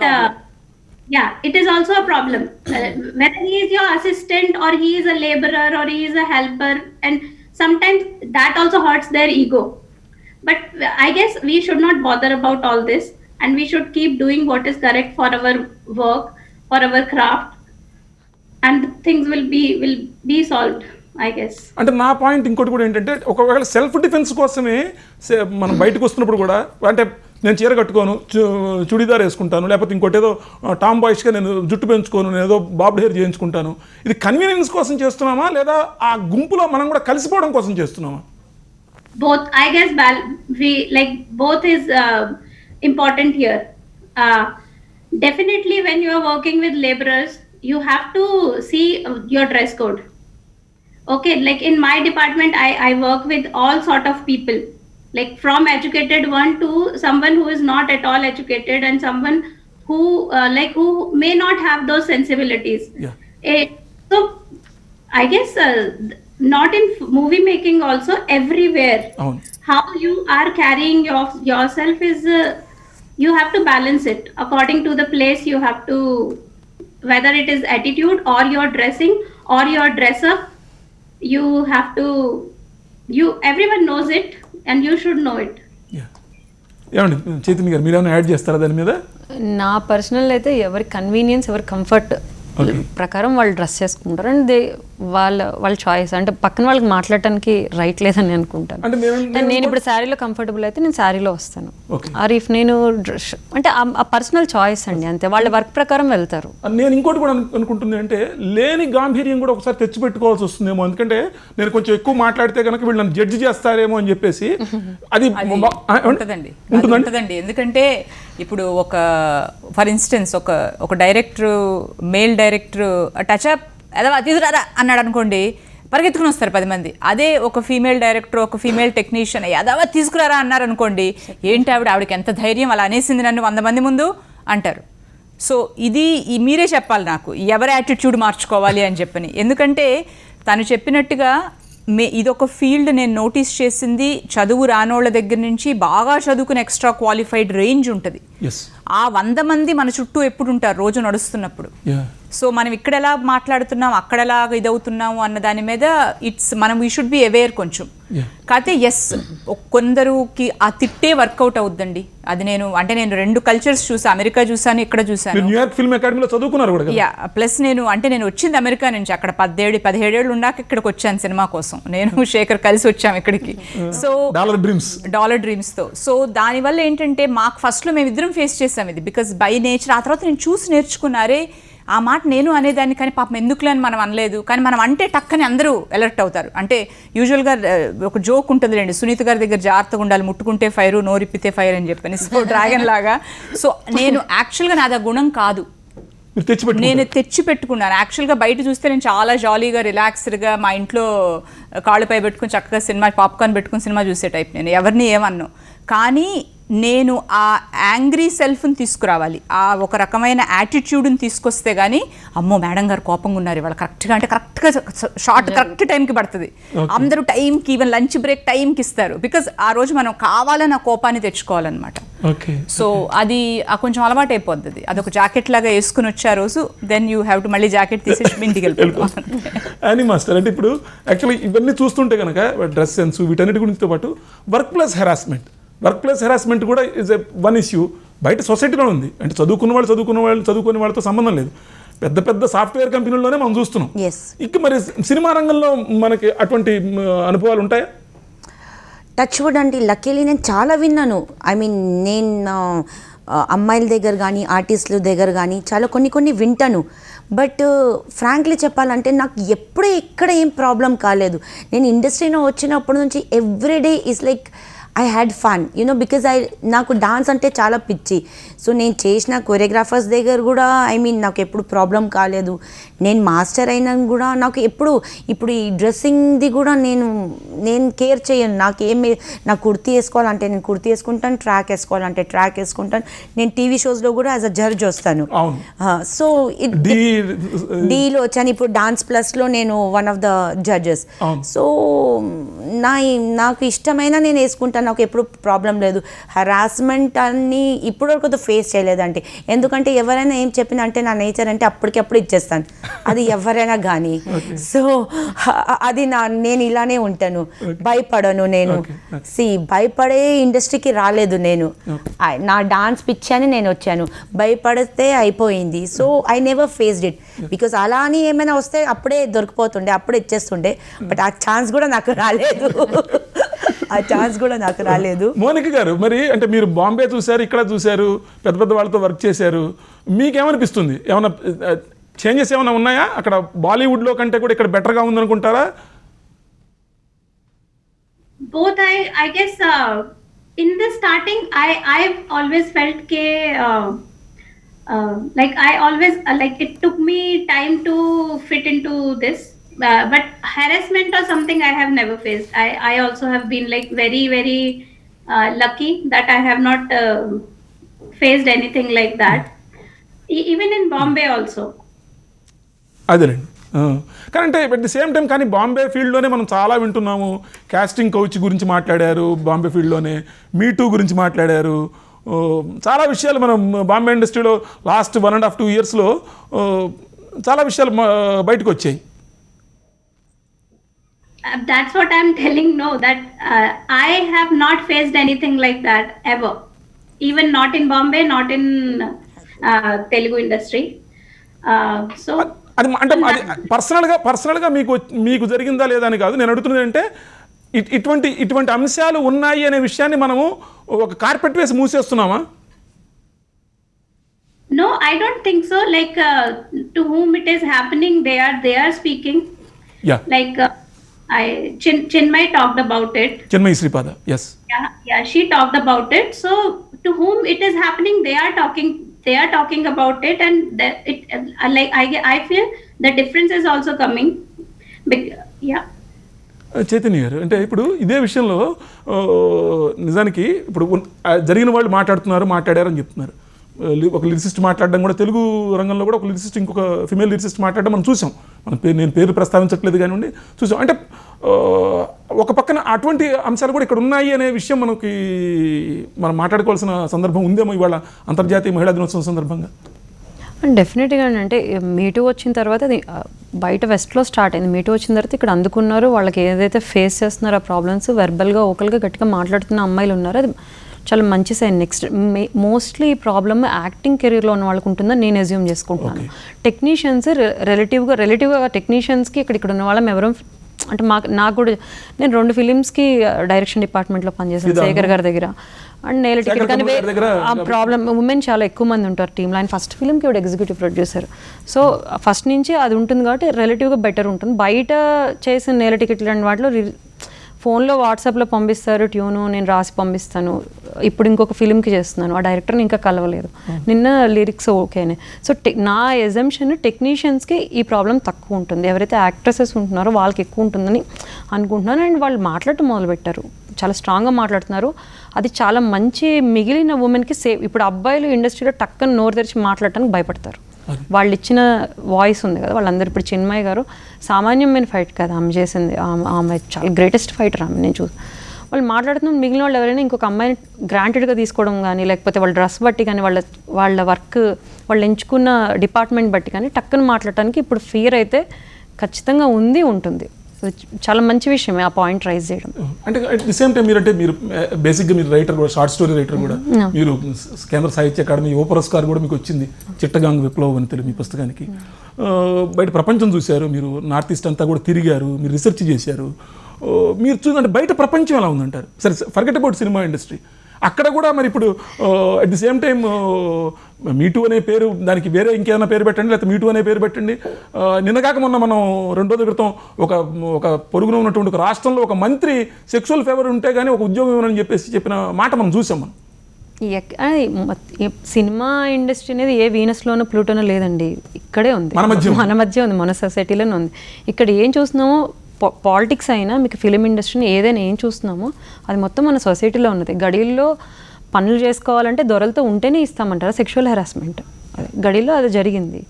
yeah, it is also a problem. Whether he is your assistant or he is a laborer or he is a helper, and sometimes that also hurts their ego. But I guess we should not bother about all this, and we should keep doing what is correct for our work, for our craft, and things will be solved, I guess. అంటే నా point ఇంకోటి కూడా ఏంటంటే, ఒకవేళ self defence కోసమే మనం బయటకు వస్తున్నప్పుడు కూడా, అంటే నేను చీర కట్టుకోను, చుడీదార్ వేసుకుంటాను, లేకపోతే ఇంకోటి ఏదో టామ్ బాయ్స్గా నేను జుట్టు పెంచుకోను, నేను ఏదో బాబ్ హెయిర్ చేయించుకుంటాను, ఇది కన్వీనియన్స్ కోసం చేస్తున్నామా, లేదా ఆ గుంపులో మనం కూడా కలిసిపోవడం కోసం చేస్తున్నామా? Both, I guess. We like both is important here. Definitely, when you are working with laborers, you have to see your dress code. Okay, like in my department, I work with all sort of people, like from educated one to someone who is not at all educated, and someone who who may not have those sensibilities. Yeah. So I guess not in movie making, also everywhere. Oh. How you are carrying yourself is you have to balance it according to the place. You have to, whether it is attitude or your dressing or your dress up, you have to, everyone knows it and you should know it. ఏమండి చైతన్య గారు, మీరేమైనా add చేస్తారా దాని మీద? నా personal అయితే ఎవరి convenience, ఎవరి కంఫర్ట్ ప్రకారం వాళ్ళు డ్రెస్ చేసుకుంటారు, అండ్ వాళ్ళ చాయిస్. అంటే పక్కన వాళ్ళకి మాట్లాడటానికి రైట్ లేదని అనుకుంటాను. నేను ఇప్పుడు శారీలో కంఫర్టబుల్ అయితే నేను శారీలో వస్తాను, ఆర్ ఇఫ్ నేను డ్రెస్ అంటే ఆ పర్సనల్ చాయిస్ అండి, అంతే. వాళ్ళ వర్క్ ప్రకారం వెళ్తారు. నేను ఇంకోటి కూడా అనుకుంటుంది అంటే, లేని గాంభీర్యం కూడా ఒకసారి తెచ్చిపెట్టుకోవాల్సి వస్తుందేమో. ఎందుకంటే నేను కొంచెం ఎక్కువ మాట్లాడితే కనుక వీళ్ళు నన్ను జడ్జి చేస్తారేమో అని చెప్పేసి అది ఉంటుందండి. ఎందుకంటే ఇప్పుడు ఒక ఫర్ ఇన్స్టెన్స్ ఒక డైరెక్టర్, మేల్ డైరెక్టర్ టచ్అప్ ఏదో తీసుకురారా అన్నాడు అనుకోండి, పరిగెత్తుకుని వస్తారు 10 మంది. అదే ఒక ఫీమేల్ డైరెక్టర్, ఒక ఫీమేల్ టెక్నీషియన్ యాదవ తీసుకురారా అన్నారు అనుకోండి, ఏంటి ఆవిడకి ఎంత ధైర్యం, అలా అనేసింది నన్ను 100 మంది ముందు అంటారు. సో ఇది మీరే చెప్పాలి నాకు, ఎవరి యాటిట్యూడ్ మార్చుకోవాలి అని చెప్పని. ఎందుకంటే తను చెప్పినట్టుగా ఇదొక ఫీల్డ్ నేను నోటీస్ చేసింది, చదువు రానోళ్ళ దగ్గర నుంచి బాగా చదువుకుని ఎక్స్ట్రా క్వాలిఫైడ్ రేంజ్ ఉంటుంది. ఆ 100 మంది మన చుట్టూ ఎప్పుడు ఉంటారు రోజు నడుస్తున్నప్పుడు. సో మనం ఇక్కడ ఎలా మాట్లాడుతున్నాం, అక్కడ ఎలా ఇదవుతున్నాము అన్న దాని మీద మనం వీ షుడ్ బి అవేర్ కొంచెం. కాకపోతే ఎస్, కొందరుకి ఆ తిట్టే వర్కౌట్ అవుద్దండి. అది నేను 2 కల్చర్స్ చూసాను, అమెరికా చూసాను, ఇక్కడ చూసాను. న్యూయార్క్ ఫిల్మ్ అకాడమీలో చదువుకున్నారు కూడా. యా, ప్లస్ నేను వచ్చింది అమెరికా నుంచి, అక్కడ 17 ఏళ్ళు ఉన్నాక ఇక్కడికి వచ్చాను సినిమా కోసం. నేను శేఖర్ కలిసి వచ్చాము ఇక్కడికి. సో డాలర్ డ్రీమ్స్ తో. సో దానివల్ల ఏంటంటే మాకు ఫస్ట్లో మేమిద్దరం ఫేస్ చేసాం ఇది, బికాస్ బై నేచర్. ఆ తర్వాత నేను చూసి నేర్చుకున్నారే ఆ మాట నేను అనేదాన్ని, కానీ పాపం ఎందుకులే అని మనం అనలేదు. కానీ మనం అంటే టక్కని అందరూ అలర్ట్ అవుతారు. అంటే యూజువల్గా ఒక జోక్ ఉంటుంది లేండి, సునీత గారి దగ్గర జాగ్రత్తగా ఉండాలి, ముట్టుకుంటే ఫైర్, నోరిప్పితే ఫైర్ అని చెప్పని. సో డ్రాగన్ లాగా. సో నేను యాక్చువల్గా నాది ఆ గుణం కాదు, నేను తెచ్చి పెట్టుకున్నాను. యాక్చువల్గా బయట చూస్తే నేను చాలా జాలీగా రిలాక్స్డ్గా మా ఇంట్లో కాళ్ళపై పెట్టుకుని చక్కగా సినిమా పాప్కార్న్ పెట్టుకుని సినిమా చూసే టైప్. నేను ఎవరిని ఏమన్ను, కానీ నేను ఆ యాంగ్రీ సెల్ఫ్ని తీసుకురావాలి, ఆ ఒక రకమైన యాటిట్యూడ్ని తీసుకొస్తే కానీ, అమ్మో మేడం గారు కోపంగా ఉన్నారు ఇవాళ, కరెక్ట్గా అంటే కరెక్ట్గా షార్ట్ కరెక్ట్ టైంకి పడుతుంది. అందరూ టైంకి, ఈవెన్ లంచ్ బ్రేక్ టైంకి ఇస్తారు. బికాజ్ ఆ రోజు మనం కావాలని ఆ కోపాన్ని తెచ్చుకోవాలన్నమాట. సో అది కొంచెం అలవాటు అయిపోద్ది. అదొక జాకెట్ లాగా వేసుకుని వచ్చే ఆ రోజు, దెన్ యూ హ్యావ్ టు మళ్ళీ జాకెట్ తీసేసి ఇంటికి వెళ్ళిపోతాం. అని మాస్టర్, అంటే ఇప్పుడు యాక్చువల్లీ ఇవన్నీ చూస్తుంటే కనుక డ్రెస్ సెన్స్ వీటన్నిటి గురించితో పాటు వర్క్ ప్లేస్ హెరాస్మెంట్ కూడా ఇస్ వన్ ఇష్యూ బయట సొసైటీలో ఉంది. అంటే చదువుకునే వాళ్ళతో సంబంధం లేదు, పెద్ద సాఫ్ట్వేర్ కంపెనీల్లోనే మనం చూస్తున్నాం. ఇక మరి సినిమా రంగంలో మనకి అటువంటి అనుభవాలు ఉంటాయా? టచ్ వుడ్ అండి, లక్కీలీ నేను చాలా విన్నాను. ఐ మీన్ నేను అమ్మాయిల దగ్గర కానీ ఆర్టిస్టుల దగ్గర కానీ చాలా కొన్ని వింటాను. బట్ ఫ్రాంక్లీ చెప్పాలంటే నాకు ఎప్పుడు ఎక్కడ ఏం ప్రాబ్లం కాలేదు. నేను ఇండస్ట్రీలో వచ్చినప్పటి నుంచి everyday is like I had fun because నాకు డాన్స్ అంటే చాలా పిచ్చి. సో నేను చేసిన కొరియోగ్రాఫర్స్ దగ్గర కూడా నాకు ఎప్పుడు ప్రాబ్లం కాలేదు. నేను మాస్టర్ అయినా కూడా నాకు ఇప్పుడు ఈ డ్రెస్సింగ్ది కూడా నేను కేర్ చేయను. నాకు కుర్తీ వేసుకోవాలంటే నేను కుర్తీ వేసుకుంటాను, ట్రాక్ వేసుకోవాలంటే ట్రాక్ వేసుకుంటాను. నేను టీవీ షోస్లో కూడా యాజ్ అ జడ్జ్ వస్తాను. సో డీలో వచ్చాను. ఇప్పుడు డాన్స్ ప్లస్లో నేను one of the judges. So నాకు ఇష్టమైన నేను వేసుకుంటాను. నాకు ఎప్పుడు ప్రాబ్లం లేదు. హరాస్మెంట్ అన్ని ఇప్పటివరకు ఫేస్ చేయలేదంటే, ఎందుకంటే ఎవరైనా ఏం చెప్పినా అంటే నా నేచర్ అంటే అప్పటికప్పుడు ఇచ్చేస్తాను, అది ఎవరైనా కానీ. సో అది నేను ఇలానే ఉంటాను, భయపడను. నేను భయపడే ఇండస్ట్రీకి రాలేదు. నేను నా డాన్స్ పిచ్చి అని నేను వచ్చాను, భయపడితే అయిపోయింది. So I never faced it because అలా అని ఏమైనా వస్తే అప్పుడే దొరికిపోతుండే, అప్పుడే ఇచ్చేస్తుండే. బట్ ఆ ఛాన్స్ కూడా నాకు రాలేదు. మోనిక గారు, మరి అంటే మీరు బాంబే చూశారు, ఇక్కడ చూశారు, పెద్ద పెద్ద వాళ్ళతో వర్క్ చేశారు, మీకేమనిపిస్తుంది? ఏమైనా చేంజెస్ ఏమైనా ఉన్నాయా? అక్కడ బాలీవుడ్లో కంటే కూడా ఇక్కడ బెటర్గా ఉందనుకుంటారా? Both, I guess in the starting I've always felt like I always like it took me time to fit into this, but harassment or something I have never faced. I also have been like very very lucky that I have not faced anything like that. Even in Bombay also. అదేనండి. కానీ అంటే at the same time కానీ బాంబే ఫీల్డ్లోనే మనం చాలా వింటున్నాము. Casting couch గురించి మాట్లాడారు బాంబే ఫీల్డ్లోనే, మీటూ గురించి మాట్లాడారు. చాలా విషయాలు మనం బాంబే ఇండస్ట్రీలో లాస్ట్ 1.5-2 yearsలో చాలా విషయాలు బయటకు వచ్చాయి. That's what I'm telling. No, that I have not faced anything like that ever. Even not in Bombay, not in Telugu industry. So అది అంటే అది పర్సనల్గా మీకు జరిగిందా లేదా అని కాదు నేను అడుగుతున్నది. అంటే ఇటువంటి అంశాలు ఉన్నాయి అనే విషయాన్ని మనము ఒక కార్పెట్ వేసి మూసేస్తున్నామా? No, I don't think so. Like to whom it is happening, they are speaking. Yeah. Like Chinmay talked about it. Chinmay Sripada, yes. Yeah, she talked about it. So to whom it is happening, they are talking about it, and like I feel the difference is also coming. Yeah. Chaitanya గారు, అంటే ఇప్పుడు ఇదే విషయంలో నిజానికి ఇప్పుడు జరిగిన వాళ్ళు మాట్లాడారని చెప్తున్నారు. ఒక లిరిసిస్ట్ మాట్లాడడం కూడా, తెలుగు రంగంలో కూడా ఒక లిరిసిస్ట్ ఇంకొక ఫిమేల్ లిరిసిస్ట్ మాట్లాడడం మనం చూసాం. నేను పేరు ప్రస్తావించట్లేదు కానివ్వండి, చూసాం. అంటే ఒక పక్కన అటువంటి అంశాలు కూడా ఇక్కడ ఉన్నాయి అనే విషయం మనం మాట్లాడుకోవాల్సిన సందర్భం ఉందేమో ఇవాళ అంతర్జాతీయ మహిళా దినోత్సవం సందర్భంగా. డెఫినెట్గా అంటే మీటూ వచ్చిన తర్వాత అది బయట వెస్ట్లో స్టార్ట్ అయింది. మీటూ వచ్చిన తర్వాత ఇక్కడ అందుకున్నారు. వాళ్ళకి ఏదైతే ఫేస్ చేస్తున్నారో ఆ ప్రాబ్లమ్స్ వెర్బల్గా ఓకల్గా గట్టిగా మాట్లాడుతున్న అమ్మాయిలు ఉన్నారు. అది చాలా మంచి సైన్. నెక్స్ట్ మోస్ట్లీ ఈ ప్రాబ్లమ్ యాక్టింగ్ కెరీర్లో ఉన్న వాళ్ళకు ఉంటుందని నేను అజ్యూమ్ చేసుకుంటున్నాను. టెక్నీషియన్స్ రిలేటివ్గా టెక్నీషియన్స్కి ఇక్కడ ఉన్న వాళ్ళం ఎవరో అంటే నాకు కూడా నేను 2 ఫిలిమ్స్కి డైరెక్షన్ డిపార్ట్మెంట్లో పనిచేశాను శేఖర్ గారి దగ్గర. అండ్ నేల టికెట్ కానీ ఆ ప్రాబ్లమ్ ఉమెన్ చాలా ఎక్కువ మంది ఉంటారు టీంలో. ఆయన ఫస్ట్ ఫిల్మ్కి ఇప్పుడు ఎగ్జిక్యూటివ్ ప్రొడ్యూసర్. సో ఫస్ట్ నుంచి అది ఉంటుంది కాబట్టి రిలేటివ్గా బెటర్ ఉంటుంది. బయట చేసిన నేల టికెట్ లాంటి వాటిలో ఫోన్లో వాట్సాప్లో పంపిస్తారు ట్యూను, నేను రాసి పంపిస్తాను. ఇప్పుడు ఇంకొక ఫిలింకి చేస్తున్నాను, ఆ డైరెక్టర్ని ఇంకా కలవలేదు, నిన్న లిరిక్స్ ఓకేనే. సో నా ఎజంప్షన్ టెక్నీషియన్స్కి ఈ ప్రాబ్లం తక్కువ ఉంటుంది. ఎవరైతే యాక్ట్రెసెస్ ఉంటున్నారో వాళ్ళకి ఎక్కువ ఉంటుందని అనుకుంటున్నాను. అండ్ వాళ్ళు మాట్లాడటం మొదలుపెట్టారు, చాలా స్ట్రాంగ్గా మాట్లాడుతున్నారు. అది చాలా మంచి. మిగిలిన ఉమెన్కి సేఫ్. ఇప్పుడు అబ్బాయిలు ఇండస్ట్రీలో టక్కన నోరు తెరిచి మాట్లాడటానికి భయపడతారు. వాళ్ళు ఇచ్చిన వాయిస్ ఉంది కదా, వాళ్ళందరూ ఇప్పుడు చిన్మయ్య గారు సామాన్యమైన ఫైట్ కాదు ఆమె చేసింది. ఆమె చాలా గ్రేటెస్ట్ ఫైటర్ ఆమె. నేను వాళ్ళు మాట్లాడుతున్న మిగిలిన వాళ్ళు ఎవరైనా ఇంకొక అమ్మాయిని గ్రాంటెడ్గా తీసుకోవడం కానీ, లేకపోతే వాళ్ళ డ్రెస్ బట్టి కానీ, వాళ్ళ వర్క్ వాళ్ళు ఎంచుకున్న డిపార్ట్మెంట్ బట్టి కానీ టక్కున మాట్లాడటానికి ఇప్పుడు ఫియర్ అయితే ఖచ్చితంగా ఉంటుంది. చాలా మంచి విషయమే ఆ పాయింట్ రైజ్ చేయడం. అంటే అట్ ది సేమ్ టైం మీరు బేసిక్గా మీరు రైటర్ కూడా, షార్ట్ స్టోరీ రైటర్ కూడా. మీరు కేంద్ర సాహిత్య అకాడమీ యువ పురస్కారం కూడా మీకు వచ్చింది, చిట్టగాంగ్ విప్లవం అని తెలుగు మీ పుస్తకానికి. బయట ప్రపంచం చూశారు, మీరు నార్త్ ఈస్ట్ అంతా కూడా తిరిగారు, మీరు రీసెర్చ్ చేశారు. మీరు చూడండి బయట ప్రపంచం ఎలా ఉందంటారు? సరే, ఫర్గెట్ అబౌట్ సినిమా ఇండస్ట్రీ, అక్కడ కూడా మరి ఇప్పుడు అట్ ది సేమ్ టైం మీటూ అనే పేరు, దానికి వేరే ఇంకేదైనా పేరు పెట్టండి, లేకపోతే మీటూ అనే పేరు పెట్టండి. నిన్నగాక మొన్న మనం 2 రోజుల క్రితం ఒక పొరుగున ఉన్నటువంటి ఒక రాష్ట్రంలో ఒక మంత్రి సెక్సువల్ ఫేవర్ ఉంటే కానీ ఒక ఉద్యోగం ఇవ్వనని చెప్పిన మాట మనం చూసాం. మనం సినిమా ఇండస్ట్రీ అనేది ఏ వీనస్లోనో ప్లూటోనో లేదండి, ఇక్కడే ఉంది, మన మధ్య ఉంది, మన సొసైటీలోనే ఉంది. ఇక్కడ ఏం చూస్తున్నామో పాలిటిక్స్ అయినా మీకు ఫిలిం ఇండస్ట్రీని ఏదైనా ఏం చూస్తున్నామో అది మొత్తం మన సొసైటీలో ఉన్నది. గడిల్లో పనులు చేసుకోవాలంటే దొరలతో ఉంటేనే ఇస్తామంటారా సెక్షువల్ హెరాస్మెంట్, గడిలో అది జరిగింది.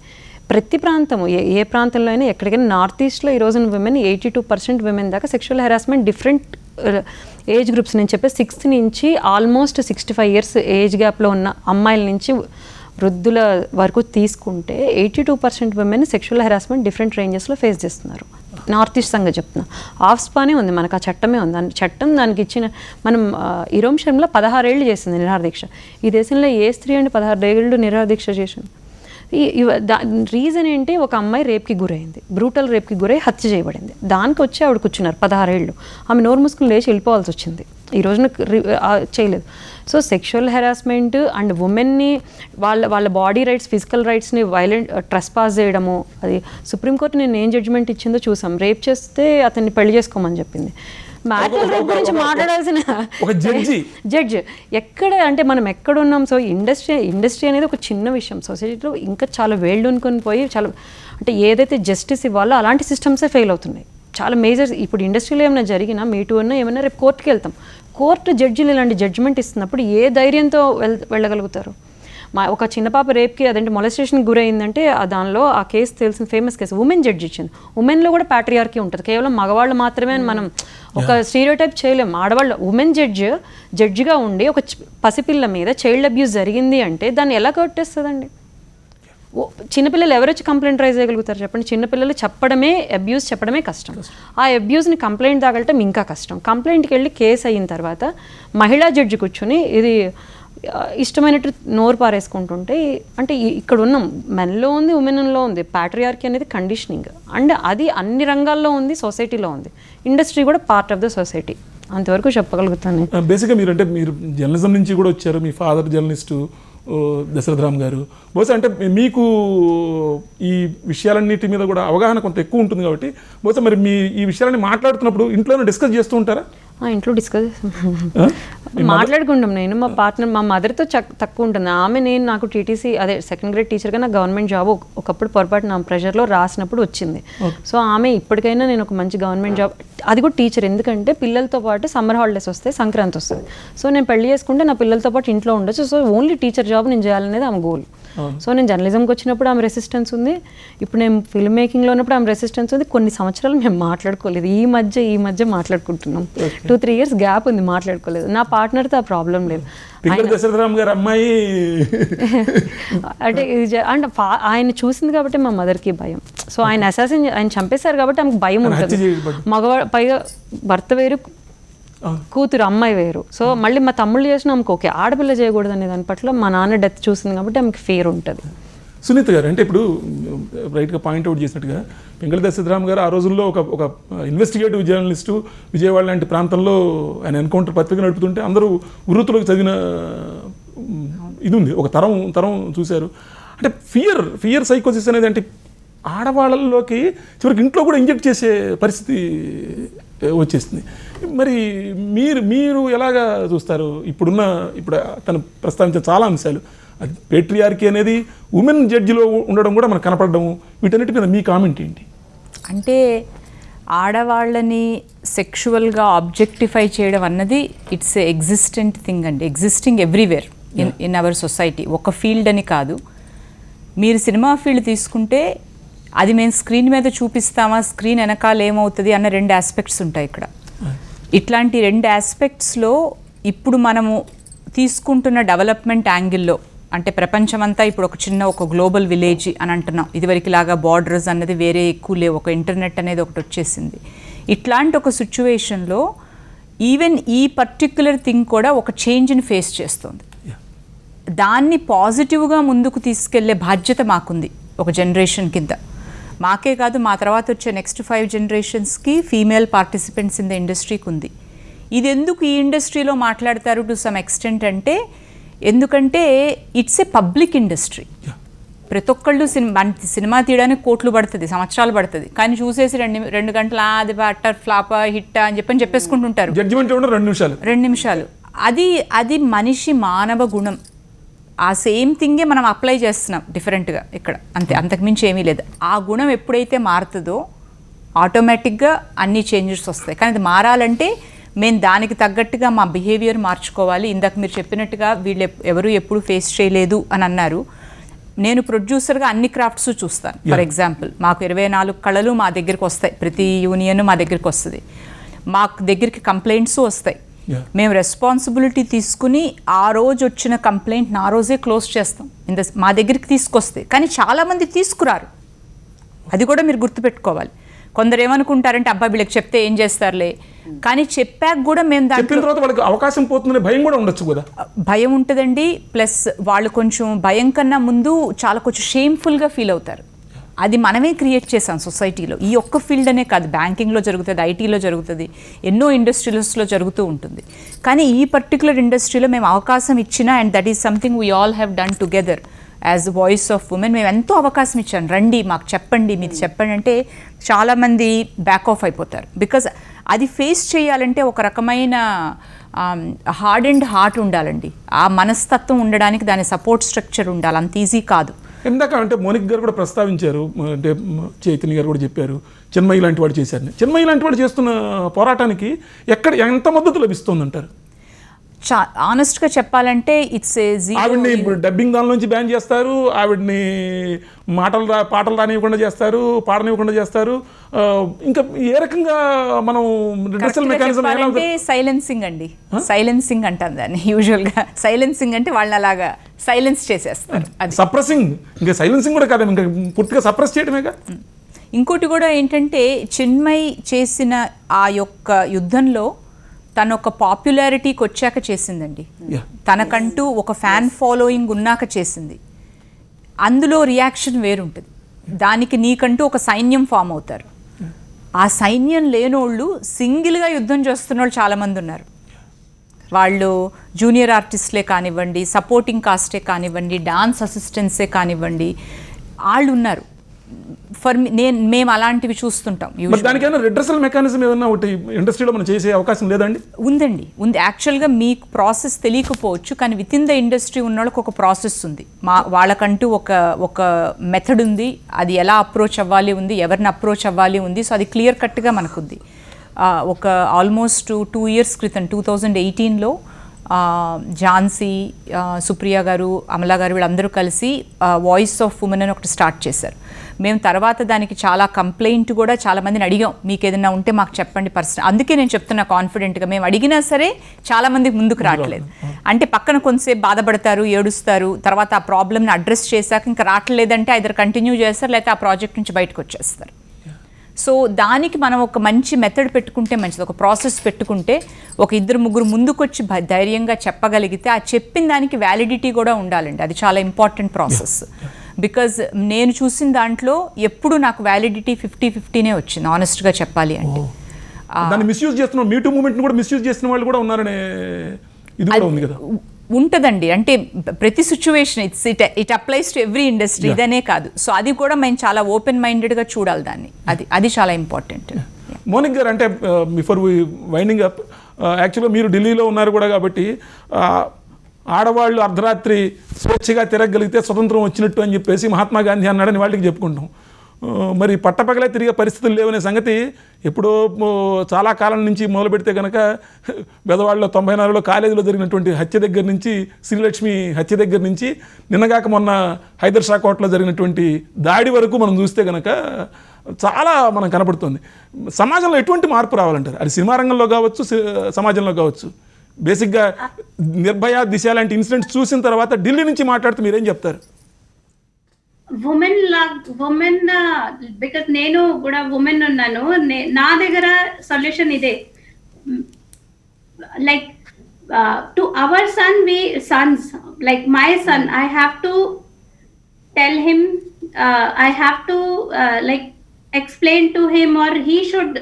ప్రతి ప్రాంతము ఏ ప్రాంతంలో అయినా ఎక్కడికైనా నార్త్ ఈస్ట్లో ఈ రోజున విమెన్ 82% విమెన్ దాకా sexual harassment different age groups, నేను చెప్పే 6th నుంచి ఆల్మోస్ట్ 65 years ఏజ్ గ్యాప్లో ఉన్న అమ్మాయిల నుంచి వృద్ధుల వరకు తీసుకుంటే 82% విమెన్ సెక్షువల్ హెరాస్మెంట్ డిఫరెంట్ రేంజెస్లో ఫేస్ చేస్తున్నారు. నార్త్ ఈస్ట్ సంగతి చెప్తున్నా. ఆఫ్స్పానే ఉంది, మనకు ఆ చట్టమే ఉంది. చట్టం దానికి ఇచ్చిన మనం ఇరోమ్ శర్మల 16 ఏళ్ళు చేసింది నిరాహార దీక్ష. ఈ దేశంలో ఏ స్త్రీ అండి 16 ఏళ్ళు నిరాహార దీక్ష చేసింది? రీజన్ ఏంటి? ఒక అమ్మాయి రేప్కి గురైంది, బ్రూటల్ రేప్కి గురై హత్య చేయబడింది. దానికి వచ్చి ఆవిడ కూర్చున్నారు 16 ఏళ్ళు. ఆమె నోరు మూసుకుని లేచి వెళ్ళిపోవాల్సి వచ్చింది, ఈ రోజున చేయలేదు. సో సెక్షువల్ హెరాస్మెంట్ అండ్ ఉమెన్ని వాళ్ళ బాడీ రైట్స్, ఫిజికల్ రైట్స్ని ట్రెస్పాస్ చేయడము, అది సుప్రీంకోర్టు నేను ఏం జడ్జిమెంట్ ఇచ్చిందో చూసాం. రేప్ చేస్తే అతన్ని పెళ్లి చేసుకోమని చెప్పింది. మ్యాటల్ రేప్ గురించి మాట్లాడాల్సిన జడ్జ్ ఎక్కడ అంటే మనం ఎక్కడున్నాం? సో ఇండస్ట్రీ అనేది ఒక చిన్న విషయం, సొసైటీలో ఇంకా చాలా వేళ్ళునుకొని పోయి చాలా అంటే ఏదైతే జస్టిస్ ఇవ్వాలో అలాంటి సిస్టమ్సే ఫెయిల్ అవుతున్నాయి. చాలా మేజర్ ఇప్పుడు ఇండస్ట్రీలో ఏమైనా జరిగినా మీటూ అన్నా ఏమైనా రేపు కోర్టుకి వెళ్తాం, కోర్టు జడ్జిలు ఇలాంటి జడ్జిమెంట్ ఇస్తున్నప్పుడు ఏ ధైర్యంతో వెళ్ళగలుగుతారు? ఒక చిన్న పాప రేప్కి అదంటే మొలెస్టేషన్కి గురైందంటే దానిలో ఆ కేసు తెలిసిన ఫేమస్ కేసు ఉమెన్ జడ్జి ఇచ్చింది. ఉమెన్లో కూడా ప్యాట్రియార్కీ ఉంటుంది, కేవలం మగవాళ్ళు మాత్రమే అని మనం ఒక స్టీరియోటైప్ చేయలేము. ఆడవాళ్ళు ఉమెన్ జడ్జిగా ఉండి ఒక పసిపిల్ల మీద చైల్డ్ అబ్యూస్ జరిగింది అంటే దాన్ని ఎలా కొట్టేస్తుందండి? చిన్నపిల్లలు ఎవరొచ్చి కంప్లైంట్ రైజ్ చేయగలుగుతారు చెప్పండి? చిన్నపిల్లలు అబ్యూస్ చెప్పడమే కష్టం, ఆ అబ్యూస్ని కంప్లైంట్ దాగలటం ఇంకా కష్టం. కంప్లైంట్కి వెళ్ళి కేసు అయిన తర్వాత మహిళా జడ్జి కూర్చొని ఇది ఇష్టమైనట్టు నోరు పారేసుకుంటుంటే అంటే ఇక్కడ ఉన్నాం, మెన్లో ఉంది, ఉమెన్లో ఉంది. ప్యాట్రియార్కీ అనేది కండిషనింగ్ అండ్ అది అన్ని రంగాల్లో ఉంది, సొసైటీలో ఉంది. ఇండస్ట్రీ కూడా పార్ట్ ఆఫ్ ద సొసైటీ, అంతవరకు చెప్పగలుగుతాను. బేసిక్గా మీరు జర్నలిజం నుంచి కూడా వచ్చారు, మీ ఫాదర్ జర్నలిస్టు దశరథరామ్ గారు. బహుశా అంటే మీకు ఈ విషయాలన్నిటి మీద కూడా అవగాహన కొంత ఎక్కువ ఉంటుంది కాబట్టి బహుశా మరి మీ ఈ విషయాలని మాట్లాడుతున్నప్పుడు ఇంట్లోనే డిస్కస్ చేస్తూ ఉంటారా? ఇంట్లో డిస్కస్ మాట్లాడుకుంటాం. నేను మా పార్ట్నర్, మా మదర్తో తక్కువ ఉంటుంది. నాకు టీటీసీ అదే 2nd grade టీచర్గా నాకు గవర్నమెంట్ జాబ్ ఒకప్పుడు పొరపాటు నా ప్రెషర్లో రాసినప్పుడు వచ్చింది. సో ఆమె ఇప్పటికైనా నేను ఒక మంచి గవర్నమెంట్ జాబ్, అది కూడా టీచర్, ఎందుకంటే పిల్లలతో పాటు సమ్మర్ హాలిడేస్ వస్తాయి, సంక్రాంతి వస్తుంది. సో నేను పెళ్లి చేసుకుంటే నా పిల్లలతో పాటు ఇంట్లో ఉండొచ్చు. సో ఓన్లీ టీచర్ జాబ్ నేను చేయాలనేది ఆమె గోల్. సో నేను జర్నలిజంకి వచ్చినప్పుడు ఆమె రెసిస్టెన్స్ ఉంది, ఇప్పుడు నేను ఫిల్మ్ మేకింగ్లో ఉన్నప్పుడు ఆమె రెసిస్టెన్స్ ఉంది. కొన్ని సంవత్సరాలు మేము మాట్లాడుకోలేదు, ఈ మధ్య మాట్లాడుకుంటున్నాం. 2-3 years గ్యాప్ ఉంది, మాట్లాడుకోలేదు. నా పార్ట్నర్తో ఆ ప్రాబ్లం లేదు. దశరథరామ్ గారు అమ్మాయి అంటే ఆయన చూసింది కాబట్టి మా మదర్కి భయం. సో ఆయన చంపేశారు కాబట్టి ఆమెకు భయం ఉంటుంది. మగవాడు పైగా భర్త వేరు, కూతురు అమ్మాయి వేరు. సో మళ్ళీ మా తమ్ముళ్ళు చేసిన ఆమెకు ఓకే, ఆడపిల్ల చేయకూడదు అనే దాని పట్ల మా నాన్న డెత్ చూసింది కాబట్టి ఆమెకి ఫియర్ ఉంటుంది. సునీత గారు అంటే ఇప్పుడు రైట్గా పాయింట్అవుట్ చేసినట్టుగా పింగళి దశరథరామ్ గారు ఆ రోజుల్లో ఒక ఇన్వెస్టిగేటివ్ జర్నలిస్టు విజయవాడ లాంటి ప్రాంతంలో ఆయన ఎన్కౌంటర్ పత్రిక నడుపుతుంటే అందరూ వృత్తులకు చదివిన ఇది ఉంది, ఒక తరం చూశారు. అంటే ఫియర్ సైకోసిస్ అనేది అంటే ఆడవాళ్ళలోకి చివరికి ఇంట్లో కూడా ఇంజెక్ట్ చేసే పరిస్థితి వచ్చేస్తుంది. మరి మీరు ఎలాగా చూస్తారు? ఇప్పుడు తను ప్రస్తావించిన చాలా అంశాలు, అది పేట్రియార్కీ అనేది ఉమెన్ జడ్జిలో ఉండడం కూడా మనకు కనపడడం, వీటన్నిటి మీద మీ కామెంట్ ఏంటి? అంటే ఆడవాళ్ళని సెక్షువల్గా ఆబ్జెక్టిఫై చేయడం అన్నది ఇట్స్ ఎగ్జిస్టెంట్ థింగ్ అండి, existing everywhere in our society. ఒక ఫీల్డ్ అని కాదు. మీరు సినిమా ఫీల్డ్ తీసుకుంటే అది మేము స్క్రీన్ మీద చూపిస్తామా, స్క్రీన్ వెనకాల ఏమవుతుంది అన్న 2 ఆస్పెక్ట్స్ ఉంటాయి ఇక్కడ. ఇట్లాంటి 2 ఆస్పెక్ట్స్లో ఇప్పుడు మనము తీసుకుంటున్న డెవలప్మెంట్ యాంగిల్లో అంటే ప్రపంచమంతా ఇప్పుడు ఒక గ్లోబల్ విలేజ్ అని అంటున్నాం. ఇదివరకులాగా బార్డర్స్ అన్నది వేరే ఎక్కువ లేవు, ఒక ఇంటర్నెట్ అనేది ఒకటి వచ్చేసింది. ఇట్లాంటి ఒక సిచ్యువేషన్లో ఈవెన్ ఈ పర్టిక్యులర్ థింగ్ కూడా ఒక చేంజ్ని ఫేస్ చేస్తుంది. దాన్ని పాజిటివ్గా ముందుకు తీసుకెళ్లే బాధ్యత మాకుంది ఒక జనరేషన్ కింద. మాకే కాదు, మా తర్వాత వచ్చే next 5 generations female participants in the ఇండస్ట్రీకి ఉంది. ఇది ఎందుకు ఈ ఇండస్ట్రీలో మాట్లాడతారు టు సమ్ ఎక్స్టెంట్ అంటే, ఎందుకంటే ఇట్స్ ఏ పబ్లిక్ ఇండస్ట్రీ. ప్రతి ఒక్కళ్ళు సినిమా తీయడానికి కోట్లు పడుతుంది, సంవత్సరాలు పడుతుంది, కానీ చూసేసి 2 గంటలు అది అట్టర్ ఫ్లాపా హిట్టా అని చెప్పేసుకుంటుంటారు. జడ్జిమెంట్ 2 నిమిషాలు. అది మనిషి మానవ గుణం. ఆ సేమ్ థింగే మనం అప్లై చేస్తున్నాం డిఫరెంట్గా ఇక్కడ, అంతే, అంతకుమించి ఏమీ లేదు. ఆ గుణం ఎప్పుడైతే మారుతుందో ఆటోమేటిక్గా అన్ని చేంజెస్ వస్తాయి. కానీ అది మారాలంటే మేము దానికి తగ్గట్టుగా మా బిహేవియర్ మార్చుకోవాలి. ఇందాక మీరు చెప్పినట్టుగా వీళ్ళు ఎవరు ఎప్పుడు ఫేస్ చేయలేదు అని అన్నారు. నేను ప్రొడ్యూసర్గా అన్ని క్రాఫ్ట్స్ చూస్తాను. ఫర్ ఎగ్జాంపుల్ మాకు 24 కళలు మా దగ్గరికి వస్తాయి, ప్రతి యూనియన్ మా దగ్గరికి వస్తుంది, మా దగ్గరికి కంప్లైంట్స్ వస్తాయి. మేము రెస్పాన్సిబిలిటీ తీసుకుని ఆ రోజు వచ్చిన కంప్లైంట్ నా రోజే క్లోజ్ చేస్తాం మా దగ్గరికి తీసుకొస్తే. కానీ చాలామంది తీసుకురారు, అది కూడా మీరు గుర్తుపెట్టుకోవాలి. కొందరు ఏమనుకుంటారంటే అబ్బాయి వీళ్ళకి చెప్తే ఏం చేస్తారులే, కానీ చెప్పాక కూడా మేము దాంట్లో వాళ్ళకి అవకాశం పోతుందనే భయం కూడా ఉండొచ్చు కదా. భయం ఉంటుందండి. ప్లస్ వాళ్ళు కొంచెం భయం కన్నా ముందు చాలా కొంచెం షేమ్ఫుల్గా ఫీల్ అవుతారు. అది మనమే క్రియేట్ చేసాం సొసైటీలో. ఈ ఒక్క ఫీల్డ్ అనే కాదు, బ్యాంకింగ్లో జరుగుతుంది, ఐటీలో జరుగుతుంది, ఎన్నో ఇండస్ట్రీస్లో జరుగుతూ ఉంటుంది. కానీ ఈ పర్టికులర్ ఇండస్ట్రీలో మేము అవకాశం ఇచ్చినా, and that is something we all have done together as voice of women. మేము ఎంతో అవకాశం ఇచ్చాను, రండి మాకు చెప్పండి, మీరు చెప్పండి అంటే చాలామంది బ్యాక్ ఆఫ్ అయిపోతారు. బికాజ్ అది ఫేస్ చేయాలంటే ఒక రకమైన హార్డ్ అండ్ హార్ట్ ఉండాలండి, ఆ మనస్తత్వం ఉండడానికి దాని సపోర్ట్ స్ట్రక్చర్ ఉండాలి, అంత ఈజీ కాదు. ఇందాక అంటే మోనిక్ గారు కూడా ప్రస్తావించారు, అంటే చైతన్య గారు కూడా చెప్పారు, చిన్మయి లాంటి వాడు చేశారని. చిన్మయి లాంటి వాడు చేస్తున్న పోరాటానికి ఎంత మద్దతు లభిస్తుందంటారు? ఆనెస్ట్గా చెప్పాలంటే ఇట్స్ ఆవిడ్ని డబ్బింగ్ దాని నుంచి బ్యాన్ చేస్తారు, ఆవిడ్ని పాటలు రానివ్వకుండా చేస్తారు, పాడనివ్వకుండా చేస్తారు. ఇంకా ఏ రకంగా మనం సైలెన్సింగ్ అండి, సైలెన్సింగ్ అంటాం దాన్ని యూజువల్గా. సైలెన్సింగ్ అంటే వాళ్ళని అలాగా సైలెన్స్ చేసేస్తారు. అది సప్రెసింగ్, ఇంకా సైలెన్సింగ్ కూడా కాదు, ఇంకా పూర్తిగా సప్రెస్ చేయడమేగా. ఇంకోటి కూడా ఏంటంటే చిన్మయి చేసిన ఆ యొక్క యుద్ధంలో తను ఒక పాపులారిటీకి వచ్చాక చేసిందండి, తనకంటూ ఒక ఫ్యాన్ ఫాలోయింగ్ ఉన్నాక చేసింది. అందులో రియాక్షన్ వేరుంటుంది. దానికి నీకంటూ ఒక సైన్యం ఫామ్ అవుతారు. ఆ సైన్యం లేనోళ్ళు సింగిల్గా యుద్ధం చేస్తున్న వాళ్ళు చాలామంది ఉన్నారు. వాళ్ళు జూనియర్ ఆర్టిస్ట్లే కానివ్వండి, సపోర్టింగ్ కాస్టే కానివ్వండి, డాన్స్ అసిస్టెంట్సే కానివ్వండి, వాళ్ళు ఉన్నారు. మేము అలాంటివి చూస్తుంటాం. దానికైనా రిడ్రెసల్ మెకానిజం ఏదన్నా ఒకటి ఇండస్ట్రీలో మనం చేసే అవకాశం లేదండి? ఉందండి, ఉంది. యాక్చువల్గా మీకు ప్రాసెస్ తెలియకపోవచ్చు, కానీ విత్ ఇన్ ద ఇండస్ట్రీ ఉన్న వాళ్ళకి ఒక ప్రాసెస్ ఉంది. వాళ్ళకంటూ ఒక మెథడ్ ఉంది, అది ఎలా అప్రోచ్ అవ్వాలి ఉంది, ఎవరిని అప్రోచ్ అవ్వాలి ఉంది. సో అది క్లియర్ కట్గా మనకుంది. ఒక ఆల్మోస్ట్ 2 years క్రితం 2018లో ఝాన్సీ, సుప్రియ గారు, అమలా గారు వీళ్ళందరూ కలిసి వాయిస్ ఆఫ్ ఉమెన్ అని ఒకటి స్టార్ట్ చేశారు. మేము తర్వాత దానికి చాలా కంప్లైంట్ కూడా చాలామందిని అడిగాం, మీకు ఏదైనా ఉంటే మాకు చెప్పండి పర్సనల్. అందుకే నేను చెప్తున్నా కాన్ఫిడెంట్గా, మేము అడిగినా సరే చాలామంది ముందుకు రావట్లేదు. అంటే పక్కన కొంతసేపు బాధపడతారు, ఏడుస్తారు, తర్వాత ఆ ప్రాబ్లమ్ని అడ్రస్ చేశాక ఇంకా రావట్లేదంటే ఐదర్ కంటిన్యూ చేస్తారు, లేకపోతే ఆ ప్రాజెక్ట్ నుంచి బయటకు వచ్చేస్తారు. సో దానికి మనం ఒక మంచి మెథడ్ పెట్టుకుంటే మంచిది, ఒక ప్రాసెస్ పెట్టుకుంటే, ఒక 2-3 ముందుకొచ్చి ధైర్యంగా చెప్పగలిగితే ఆ చెప్పిన దానికి వ్యాలిడిటీ కూడా ఉండాలండి. అది చాలా ఇంపార్టెంట్ ప్రాసెస్. బికాజ్ నేను చూసిన దాంట్లో ఎప్పుడు నాకు వ్యాలిడిటీ 50-50నే వచ్చింది, ఆనెస్ట్గా చెప్పాలి అంటే. దాన్ని మిస్యూజ్ చేస్తున్న మీ టూ మూమెంట్ని కూడా మిస్యూజ్ చేసిన వాళ్ళు కూడా ఉన్నారనే ఇది కూడా ఉంది కదా. ఉంటుందండి, అంటే ప్రతి situation it applies to every industry, ఇదనే కాదు. సో అది కూడా మేము చాలా ఓపెన్ మైండెడ్గా చూడాలి దాన్ని, అది చాలా ఇంపార్టెంట్. మోనిక్ గారు, అంటే బిఫోర్ వైండింగ్ అప్, యాక్చువల్గా మీరు ఢిల్లీలో ఉన్నారు కూడా కాబట్టి ఆడవాళ్ళు అర్ధరాత్రి స్వేచ్ఛగా తిరగగలిగితే స్వతంత్రం వచ్చినట్టు అని చెప్పేసి మహాత్మా గాంధీ అన్నాడని వాళ్ళకి చెప్పుకుంటాం. మరి పట్టపగలే తిరిగే పరిస్థితులు లేవనే సంగతి ఎప్పుడో చాలా కాలం నుంచి మొదలు పెడితే కనుక బెదవాడలో 94లో కాలేజీలో జరిగినటువంటి హత్య దగ్గర నుంచి, శ్రీలక్ష్మి హత్య దగ్గర నుంచి, నిన్నగాక మొన్న హైదర్ షా కోటలో జరిగినటువంటి దాడి వరకు మనం చూస్తే కనుక చాలా మనం కనపడుతుంది. సమాజంలో ఎటువంటి మార్పు రావాలంటారు? అది సినిమా రంగంలో కావచ్చు, సమాజంలో కావచ్చు. బేసిక్గా నిర్భయ, దిశ లాంటి ఇన్సిడెంట్స్ చూసిన తర్వాత ఢిల్లీ నుంచి మాట్లాడుతూ మీరేం చెప్తారు? ఉమెన్ బికాస్ నేను కూడా ఉమెన్ ఉన్నాను, నా దగ్గర సొల్యూషన్ ఇదే. Like to our Sons, like my son, I have to tell him, I have to like explain to him, or he should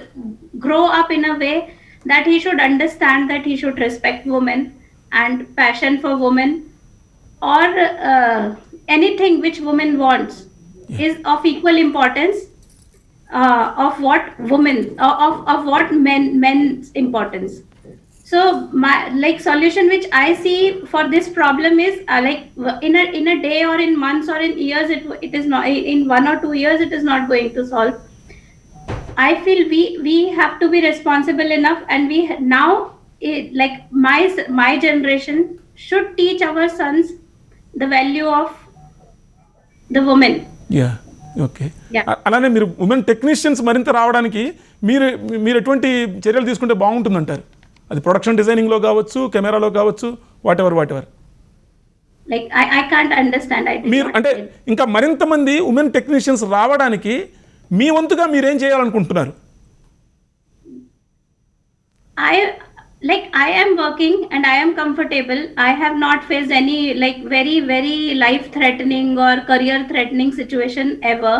grow up in a way that he should understand that he should respect women and passion for women or anything which women wants is of equal importance of what women of what men's importance. So my solution which I see for this problem is in a day or in months or in years it is not, in 1 or 2 years it is not going to solve. I feel we have to be responsible enough, and we now my generation should teach our sons the value of the woman. Yeah okay. Yeah. అలానే మీరు women technicians మరింత రావడానికి మీరు ఎటువంటి చర్యలు తీసుకుంటే బాగుంటుందంటారు? అది production డిజైనింగ్లో కావచ్చు, కెమెరాలో కావచ్చు, what ever. I can't understand. మీరు అంటే ఇంకా మరింత మంది ఉమెన్ టెక్నీషియన్స్ రావడానికి మీ వంతుగా మీరేం చేయాలనుకుంటున్నారు? I am working and I am comfortable. I have not faced any very very life threatening or career threatening situation ever,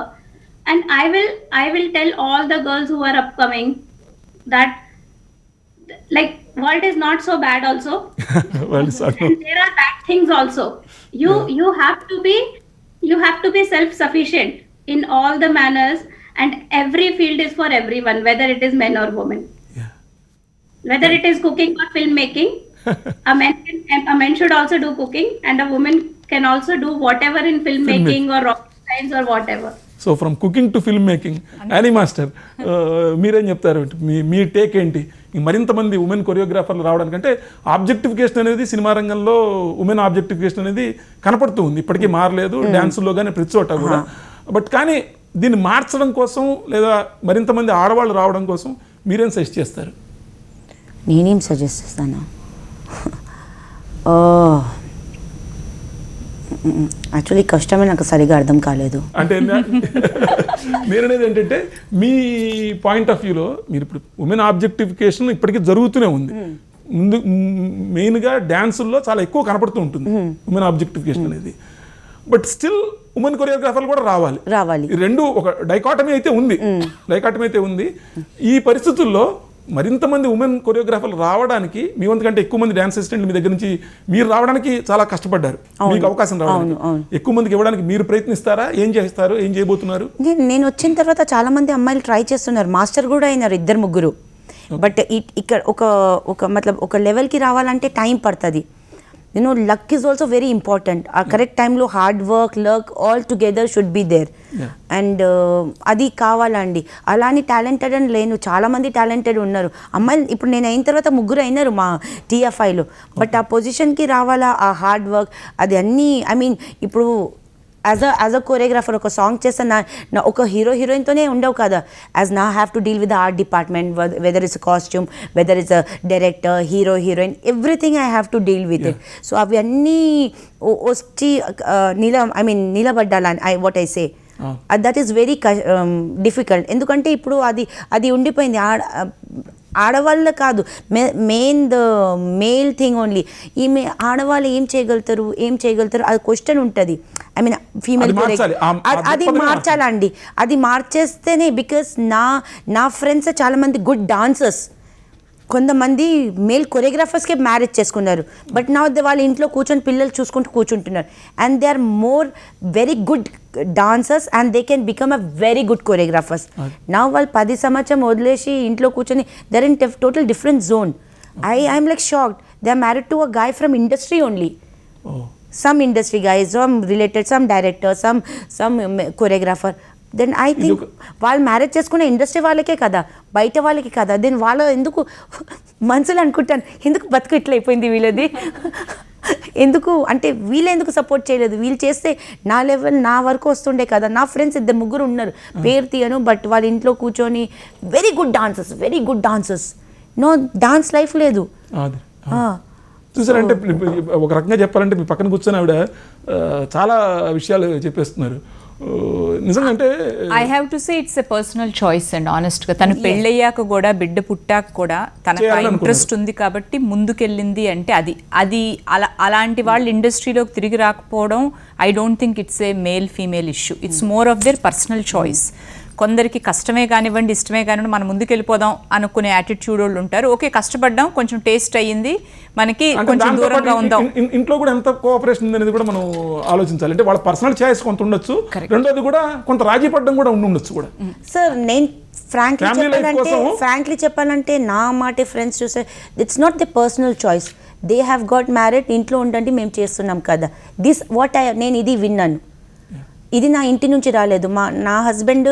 and I will tell all the girls who are upcoming that world is not so bad also. Well, And there are bad things also. You have to be self sufficient in all the manners, and every field is for everyone, whether it is men or women. Whether it is cooking or filmmaking, a man should also do cooking, and a woman can also do whatever in filmmaking or rocket science or whatever. So from cooking to film making. Annie master, మీరేం చెప్తారు? మీ take ఏంటి? మరింత మంది women కొరియోగ్రాఫర్లు రావడానికంటే objectification అనేది సినిమా రంగంలో ఉమెన్ ఆబ్జెక్టిఫికేషన్ అనేది కనపడుతూ ఉంది, ఇప్పటికీ మారలేదు, డ్యాన్సుల్లో కానీ ప్రతి చోట కూడా. బట్ కానీ దీన్ని మార్చడం కోసం లేదా మరింత మంది ఆడవాళ్ళు రావడం కోసం మీరేం సజెస్ట్ చేస్తారు? నేనేం సజెస్ట్ చేస్తాను? యాక్చువల్లీ కష్టమే, నాకు సరిగా అర్థం కాలేదు. అంటే నేననేది ఏంటంటే మీ పాయింట్ ఆఫ్ వ్యూలో మీరు ఇప్పుడు ఉమెన్ ఆబ్జెక్టిఫికేషన్ ఇప్పటికీ జరుగుతూనే ఉంది. ముందు మెయిన్గా డ్యాన్సుల్లో చాలా ఎక్కువ కనపడుతూ ఉంటుంది ఉమెన్ ఆబ్జెక్టిఫికేషన్ అనేది. బట్ స్టిల్ ఉమెన్ కొరియోగ్రాఫర్లు కూడా రావాలి. ఈ రెండు ఒక డైకాటమీ అయితే ఉంది. ఈ పరిస్థితుల్లో మరింత మంది ఉమెన్ కొరియోగ్రాఫర్లు రావడానికి, మీ వంతు కంటే ఎక్కువ మంది డాన్స్ అసిస్టెంట్లు మీ దగ్గర నుంచి మీరు రావడానికి చాలా కష్టపడ్డారు. మీకు అవకాశం రావడానికి ఎక్కువ మందికి ఇవ్వడానికి మీరు ప్రయత్నిస్తారా? ఏం చేస్తారు? ఏం చేయబోతున్నారు? నేను వచ్చిన తర్వాత చాలా మంది అమ్మాయిలు ట్రై చేస్తున్నారు, మాస్టర్ కూడా అయినారు 2-3. బట్ ఇక్కడ ఒక లెవెల్కి రావాలంటే టైం పడుతుంది. Luck is also very important. ఆ కరెక్ట్ టైంలో hard work, luck all together should be there. And అది కావాలండి. అలానే టాలెంటెడ్ అని లేను, చాలామంది టాలెంటెడ్ ఉన్నారు అమ్మాయిలు. ఇప్పుడు నేను అయిన తర్వాత 3 అయినారు మా TFIలో. బట్ ఆ పొజిషన్కి రావాలా, ఆ హార్డ్ వర్క్, అది అన్నీ ఇప్పుడు యాజ్ అ కొరియోగ్రాఫర్ ఒక సాంగ్ చేస్తే నా ఒక హీరోయిన్తోనే ఉండవు కదా. యాజ్ నా have to deal with the art department, whether it's costume, whether it's a director, heroine, everything I have to deal with it. So అవి అన్నీ వచ్చి నిలబడ్డాలని what I say, that is very difficult. ఎందుకంటే ఇప్పుడు అది ఉండిపోయింది. ఆడవాళ్ళ కాదు, main the male thing only. ఈమె ఆడవాళ్ళు ఏం చేయగలుగుతారు అది క్వశ్చన్ ఉంటుంది. ఫీమేల్ అది మార్చాలండి. అది మార్చేస్తేనే, బికాస్ నా ఫ్రెండ్స్ చాలామంది గుడ్ డాన్సర్స్, కొంతమంది మేల్ కొరియోగ్రాఫర్స్కే మ్యారేజ్ చేసుకున్నారు. బట్ నా వాళ్ళ ఇంట్లో కూర్చొని పిల్లలు చూసుకుంటూ కూర్చుంటున్నారు. And they are more very good dancers and they can become a very good choreographers. నా వాళ్ళు 10 సంవత్సరం వదిలేసి ఇంట్లో కూర్చొని they're in total different zone. I'm like shocked. They are married to a guy from industry only. Some industry guys, some related, some director, some choreographer. Then I think వాళ్ళు marriage చేసుకునే industry వాళ్ళకే కదా, బయట వాళ్ళకి కదా. Then వాళ్ళు ఎందుకు మనసులు అనుకుంటాను, ఎందుకు బతుకు ఇట్లా అయిపోయింది వీళ్ళది, ఎందుకు అంటే వీళ్ళు ఎందుకు సపోర్ట్ చేయలేదు, వీళ్ళు చేస్తే నా లెవెల్ నా వరకు వస్తుండే కదా. నా ఫ్రెండ్స్ 2-3 ఉన్నారు, పేరు తీయను, బట్ వాళ్ళ ఇంట్లో కూర్చొని very good dancers. No dance life లేదు. చూసారంటే ఒక రకంగా చెప్పాలంటే మీ పక్కన కూర్చొని ఆవిడ చాలా విషయాలు చెప్పేస్తున్నారు. నిజంగా అంటే I have to say it's a personal choice and ఆనెస్ట్గా తను పెళ్ళయ్యాక కూడా బిడ్డ పుట్టాక కూడా తనకు ఇంట్రెస్ట్ ఉంది కాబట్టి ముందుకెళ్ళింది. అంటే అది అలాంటి వాళ్ళు ఇండస్ట్రీలోకి తిరిగి రాకపోవడం I don't think it's a male female issue. It's more of their personal choice. కొందరికి కష్టమే కానివ్వండి, ఇష్టమే కానివ్వండి, మనం ముందుకు వెళ్ళిపోదాం అనుకునే యాటిట్యూడ్ వాళ్ళు ఉంటారు. ఓకే, కష్టపడ్డాం, కొంచెం టేస్ట్ అయ్యింది, మనకి అంటే కొంచెం దాంతో దూరంగా పాటు ఉందాం. ఇంట్లో కూడా ఎంత కోఆపరేషన్ ఉంది అనేది కూడా మనం ఆలోచించాలి. అంటే వాళ్ళ పర్సనల్ చాయిస్ కొంత ఉండొచ్చు, రెండోది కూడా కొంత రాజీ పడడం కూడా ఉండొచ్చు కూడా. సార్ నేను Family life కోసం- ఫ్రాంక్లీ చెప్పాలంటే నా మాట ఫ్రెండ్స్ చూసే it's not the personal choice. They have got married, ఇంట్లో ఉండండి మేము చేస్తున్నాం కదా. నేను ఇది విన్నాను, ఇది నా ఇంటి నుంచి రాలేదు, నా హస్బెండ్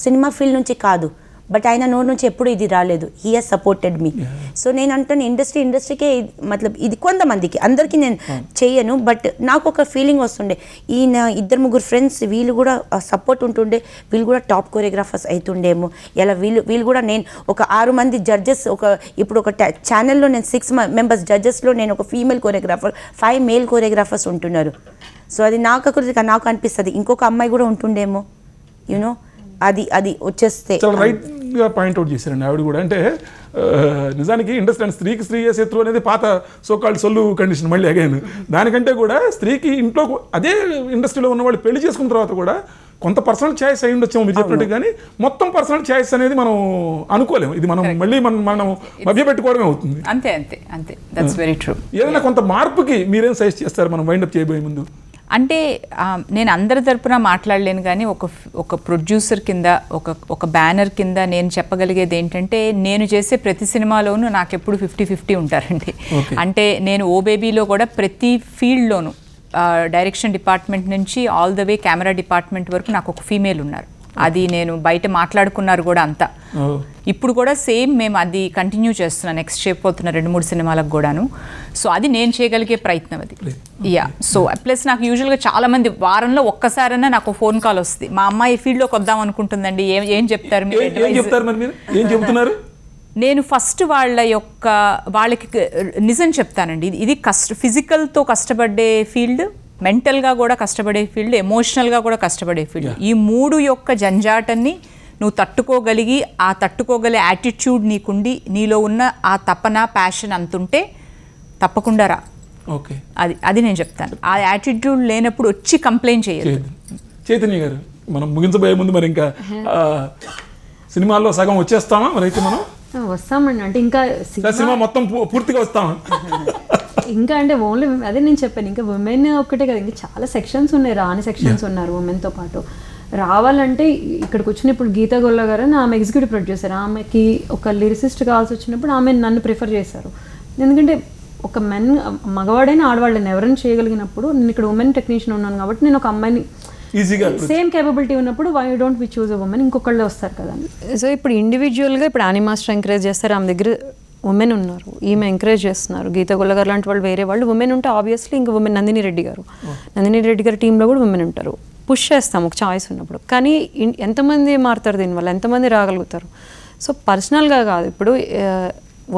సినిమా ఫీల్డ్ నుంచి కాదు, బట్ ఆయన నోటి నుంచి ఎప్పుడు ఇది రాలేదు. He has supported me. So నేను అంటాను ఇండస్ట్రీకే మతలబ్ ఇది కొంతమందికి, అందరికీ నేను చెయ్యను, బట్ నాకు ఒక ఫీలింగ్ వస్తుండే ఈయన 2-3 ఫ్రెండ్స్ వీళ్ళు కూడా సపోర్ట్ ఉంటుండే, వీళ్ళు కూడా టాప్ కొరియోగ్రాఫర్స్ అవుతుండేమో. ఇలా వీళ్ళు కూడా నేను ఒక 6 మంది జడ్జెస్, ఇప్పుడు ఒక ఛానల్లో నేను 6 మెంబర్స్ జడ్జెస్లో నేను ఒక ఫీమేల్ కొరియోగ్రాఫర్, 5 మేల్ కొరియోగ్రాఫర్స్ ఉంటున్నారు. సో అది నాకు అనిపిస్తుంది ఇంకొక అమ్మాయి కూడా ఉంటుండేమో, యూనో అది వచ్చేస్తే. చాలా రైట్గా పాయింట్అవుట్ చేశారండి ఆవిడ కూడా. అంటే నిజానికి ఇండస్ట్రీ స్త్రీకి స్త్రీ శత్రువు అనేది పాత సోకాల్డ్ సొల్లు కండిషన్ మళ్ళీ అగైన్. దానికంటే కూడా స్త్రీకి ఇంట్లో అదే ఇండస్ట్రీలో ఉన్న వాళ్ళు పెళ్లి చేసుకున్న తర్వాత కూడా కొంత పర్సనల్ ఛాయిస్ అయి ఉండొచ్చాము మీరు చెప్పినట్టు, కానీ మొత్తం పర్సనల్ ఛాయిస్ అనేది మనం అనుకోలేము. ఇది మనం మళ్ళీ మనం మభ్యపెట్టుకోవడమే అవుతుంది. అంతే అంతే అంతే, దట్స్ వెరీ ట్రూ. ఏదైనా కొంత మార్పుకి మీరేం సజెస్ట్ చేస్తారు మనం వైండప్ చేయబోయే ముందు? అంటే నేను అందరి తరపున మాట్లాడలేను, కానీ ఒక ప్రొడ్యూసర్ కింద, ఒక బ్యానర్ కింద నేను చెప్పగలిగేది ఏంటంటే, నేను చేసే ప్రతి సినిమాలోనూ నాకు ఎప్పుడు 50-50 ఉంటారండి. అంటే నేను ఓ బేబీలో కూడా ప్రతి ఫీల్డ్లోనూ డైరెక్షన్ డిపార్ట్మెంట్ నుంచి all the way camera department వరకు నాకు ఒక ఫీమేల్ ఉన్నారు. అది నేను బయట మాట్లాడుకున్నారు కూడా అంతా. ఇప్పుడు కూడా సేమ్ మేము అది కంటిన్యూ చేస్తున్నాను, నెక్స్ట్ చేయబోతున్న 2-3 సినిమాలకు కూడాను. సో అది నేను చేయగలిగే ప్రయత్నం అది. యా, సో ప్లస్ నాకు యూజువల్గా చాలా మంది వారంలో ఒక్కసారైనా నాకు ఫోన్ కాల్ వస్తుంది, మా అమ్మాయి ఫీల్డ్లోకి వద్దాం అనుకుంటుందండి, ఏం చెప్తారు మీరు? ఏం చెప్తున్నారు? నేను ఫస్ట్ వాళ్ళకి నిజం చెప్తానండి. ఇది ఫిజికల్తో కష్టపడే ఫీల్డ్, మెంటల్గా కూడా కష్టపడే ఫీల్డ్, ఎమోషనల్గా కూడా కష్టపడే ఫీల్డ్. ఈ 3 యొక్క జంజాటాన్ని నువ్వు తట్టుకోగలిగి, ఆ తట్టుకోగలే యాటిట్యూడ్ నీకుండి, నీలో ఉన్న ఆ తపన, ప్యాషన్ అంతుంటే తప్పకుండా రా. ఓకే, అది నేను చెప్తాను. ఆ యాటిట్యూడ్ లేనప్పుడు వచ్చి కంప్లైంట్ చేయదు. చైతన్య గారు, మనం ముగించబోయే ముందు మరి ఇంకా సినిమాల్లో సగం వచ్చేస్తామా మరి? అయితే మనం వస్తామండి. అంటే ఇంకా సినిమా మొత్తం పూర్తిగా వస్తామా? ఇంకా అంటే ఓన్లీ అదే నేను చెప్పాను, ఇంకా ఉమెన్ ఒక్కటే కదా, ఇంకా చాలా సెక్షన్స్ ఉన్నాయి, రాని సెక్షన్స్ ఉన్నారు ఉమెన్తో పాటు. రావాలంటే ఇక్కడికి వచ్చిన ఇప్పుడు గీతా గొల్ల గారు ఆమె ఎగ్జిక్యూటివ్ ప్రొడ్యూసర్, ఆమెకి ఒక లిరిసిస్ట్ కావాల్సి వచ్చినప్పుడు ఆమె నన్ను ప్రిఫర్ చేశారు. ఎందుకంటే ఒక మగవాడైనా ఆడవాళ్ళని ఎవరైనా చేయగలిగినప్పుడు, నేను ఇక్కడ ఉమెన్ టెక్నీషియన్ ఉన్నాను కాబట్టి నేను ఒక అమ్మాయిని ఈజీగా సేమ్ కేపబిలిటీ ఉన్నప్పుడు why don't we choose a woman, ఇంకొకళ్ళే వస్తారు కదా. సో ఇప్పుడు ఇండివిజువల్గా ఇప్పుడు యానీ మాస్టర్ ఎంకరేజ్ చేస్తారు, ఆమె దగ్గర ఉమెన్ ఉన్నారు, ఈమె ఎంకరేజ్ చేస్తున్నారు. గీతా గొల్ల గారు లాంటి వాళ్ళు వేరే వాళ్ళు ఉమెన్ ఉంటే ఆబ్వియస్లీ ఇంకా ఉమెన్ నందిని రెడ్డి గారు టీంలో కూడా ఉమెన్ ఉంటారు. పుష్ చేస్తాం ఒక చాయిస్ ఉన్నప్పుడు. కానీ ఎంతమంది మారుతారు దీనివల్ల, ఎంతమంది రాగలుగుతారు? సో పర్సనల్గా కాదు, ఇప్పుడు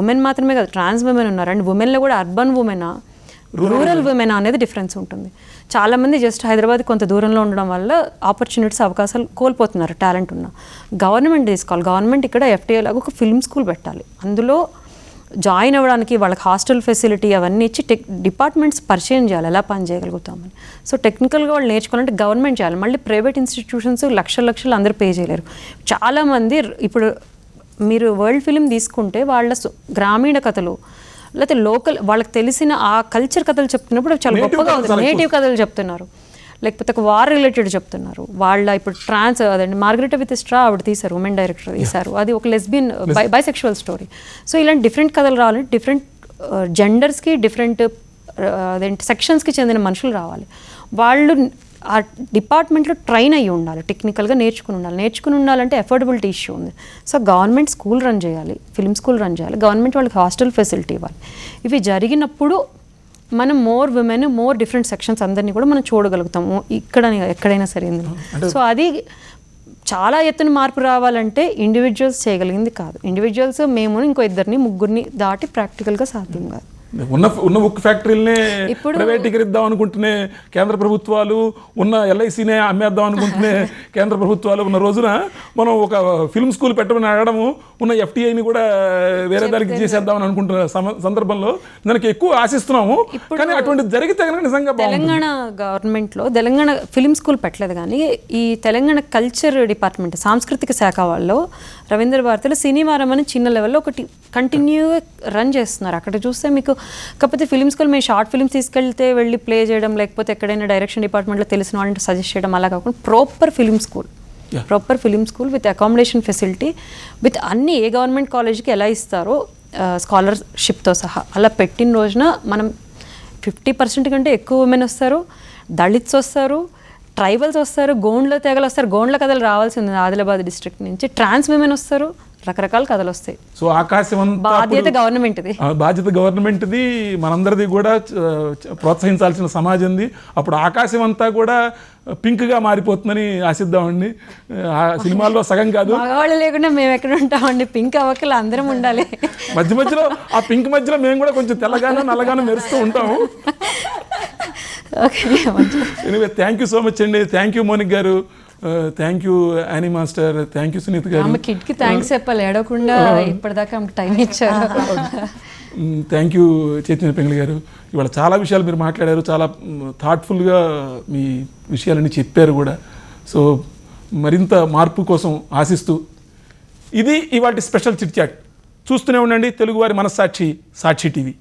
ఉమెన్ మాత్రమే కాదు, ట్రాన్స్ ఉమెన్ ఉన్నారు. అండ్ ఉమెన్లో కూడా అర్బన్ ఉమెనా, రూరల్ ఉమెన్ అనేది డిఫరెన్స్ ఉంటుంది. చాలామంది జస్ట్ హైదరాబాద్ కొంత దూరంలో ఉండడం వల్ల ఆపర్చునిటీస్, అవకాశాలు కోల్పోతున్నారు టాలెంట్ ఉన్న. గవర్నమెంట్ తీసుకోవాలి, గవర్నమెంట్ ఇక్కడ FTA లాగా ఒక ఫిల్మ్ స్కూల్ పెట్టాలి, అందులో జాయిన్ అవ్వడానికి వాళ్ళకి హాస్టల్ ఫెసిలిటీ అవన్నీ ఇచ్చి డిపార్ట్మెంట్స్ పరిచయం చేయాలి, ఎలా పని చేయగలుగుతామని. సో టెక్నికల్గా వాళ్ళు నేర్చుకోవాలంటే గవర్నమెంట్ చేయాలి. మళ్ళీ ప్రైవేట్ ఇన్స్టిట్యూషన్స్ లక్షలు అందరూ పే చేయలేరు. చాలామంది ఇప్పుడు మీరు వరల్డ్ ఫిలిం తీసుకుంటే వాళ్ళ గ్రామీణ కథలు, లేకపోతే లోకల్ వాళ్ళకి తెలిసిన ఆ కల్చర్ కథలు చెప్తున్నప్పుడు చాలా గొప్పగా ఉంది. నేటివ్ కథలు చెప్తున్నారు, లేకపోతే ఒక వార్ రిలేటెడ్ చెప్తున్నారు. వాళ్ళ ఇప్పుడు అదండి మార్గరెటా విత్ స్ట్రా ఆవిడ తీశారు, ఉమెన్ డైరెక్టర్ తీశారు, అది ఒక లెస్బియన్ బైసెక్షువల్ స్టోరీ. సో ఇలాంటి డిఫరెంట్ కథలు రావాలంటే డిఫరెంట్ జెండర్స్కి, డిఫరెంట్ సెక్షన్స్కి చెందిన మనుషులు రావాలి. వాళ్ళు ఆ డిపార్ట్మెంట్లో ట్రైన్ అయ్యి ఉండాలి, టెక్నికల్గా నేర్చుకుని ఉండాలంటే అఫోర్డబిలిటీ ఇష్యూ ఉంది. సో గవర్నమెంట్ స్కూల్ రన్ చేయాలి, ఫిల్మ్ స్కూల్ రన్ చేయాలి, గవర్నమెంట్ వాళ్ళకి హాస్టల్ ఫెసిలిటీ ఇవ్వాలి. ఇవి జరిగినప్పుడు మనం more women, more different sections అందరినీ కూడా మనం చూడగలుగుతాము ఎక్కడైనా సరే ఇందులో. సో అది చాలా ఎత్తున మార్పు రావాలంటే ఇండివిజువల్స్ చేయగలిగింది కాదు. ఇండివిజువల్స్ మేము ఇంకో 2-3 దాటి ప్రాక్టికల్గా సాధ్యం కాదు. ఉన్న ఉక్కు ఫ్యాక్టరీలనే ఇప్పుడు- ప్రైవేటీకరిద్దాం అనుకుంటూనే కేంద్ర ప్రభుత్వాలు, ఉన్న ఎల్ఐసినే అమ్మేద్దాం అనుకుంటూనే కేంద్ర ప్రభుత్వాలు ఉన్న రోజున మనం ఒక ఫిల్మ్ స్కూల్ పెట్టమని అడగడము, ఉన్న ఎఫ్టీఐని కూడా వేరే దానికి చేసేద్దాం అని అనుకుంటున్న సందర్భంలో దానికి ఎక్కువ ఆశిస్తున్నాము. కానీ అటువంటి జరిగితే కనుక నిజంగా బాగుంటుంది. తెలంగాణ గవర్నమెంట్లో తెలంగాణ ఫిలిం స్కూల్ పెట్టలేదు, కానీ ఈ తెలంగాణ కల్చర్ డిపార్ట్మెంట్ సాంస్కృతిక శాఖ వాళ్ళు రవీంద్ర భారతిలో సినిమారం అని చిన్న లెవెల్లో ఒకటి కంటిన్యూగా రన్ చేస్తున్నారు. అక్కడ చూస్తే మీకు కాకపోతే ఫిలిం స్కూల్ మేము షార్ట్ ఫిల్మ్స్ తీసుకెళ్తే వెళ్ళి ప్లే చేయడం, లేకపోతే ఎక్కడైనా డైరెక్షన్ డిపార్ట్మెంట్లో తెలిసిన వాళ్ళని సజెస్ట్ చేయడం అలా కాకుండా proper film school with accommodation facility with అన్ని ఏ గవర్నమెంట్ కాలేజ్కి ఎలా ఇస్తారో స్కాలర్షిప్తో సహా అలా పెట్టిన రోజున మనం 50% కంటే ఎక్కువ ఉమెన్ వస్తారు, దళిత్స్ వస్తారు, ట్రైబల్స్ వస్తారు, గోండ్ల తెగలు వస్తారు. గోండ్ల కథలు రావాల్సింది ఆదిలాబాద్ డిస్ట్రిక్ట్ నుంచి. ట్రాన్స్ విమెన్ వస్తారు, రకరకాల కథలు వస్తాయి. సో ఆకాశం అంతా బాధ్యత గవర్నమెంట్ది. బాధ్యత గవర్నమెంట్ది, మనందరిది కూడా ప్రోత్సహించాల్సిన సమాజంది. అప్పుడు ఆకాశం అంతా కూడా పింక్గా మారిపోతుందని ఆశిద్దామండి. ఆ సినిమాల్లో సగం కాదు, మగవాళ్ళు లేకుండా మేము ఎక్కడ ఉంటామండి, పింక్ అవ్వకలు అందరం ఉండాలి. మధ్య మధ్యలో ఆ పింక్ మధ్యలో మేము కూడా కొంచెం తెల్లగానో నల్లగానో మెరుస్తూ ఉంటాము. Okay, anyway thank you so much అండి. Thank you Monica garu, thank you Annie master, thank you Suneeth garu. ఆమె కిడ్కి థ్యాంక్స్ చెప్పాలి, ఏడవకుండా ఇప్పటిదాకా ఆమెకు టైం ఇచ్చారు. థ్యాంక్ యూ చైతన్య పెంగళి గారు. ఇవాళ చాలా విషయాలు మీరు మాట్లాడారు, చాలా థాట్ఫుల్గా మీ విషయాలన్నీ చెప్పారు కూడా. సో మరింత మార్పు కోసం ఆశిస్తూ ఇది ఇవాళ స్పెషల్ చిట్ చాట్. చూస్తూనే ఉండండి తెలుగువారి మనస్సాక్షి, సాక్షి టీవీ.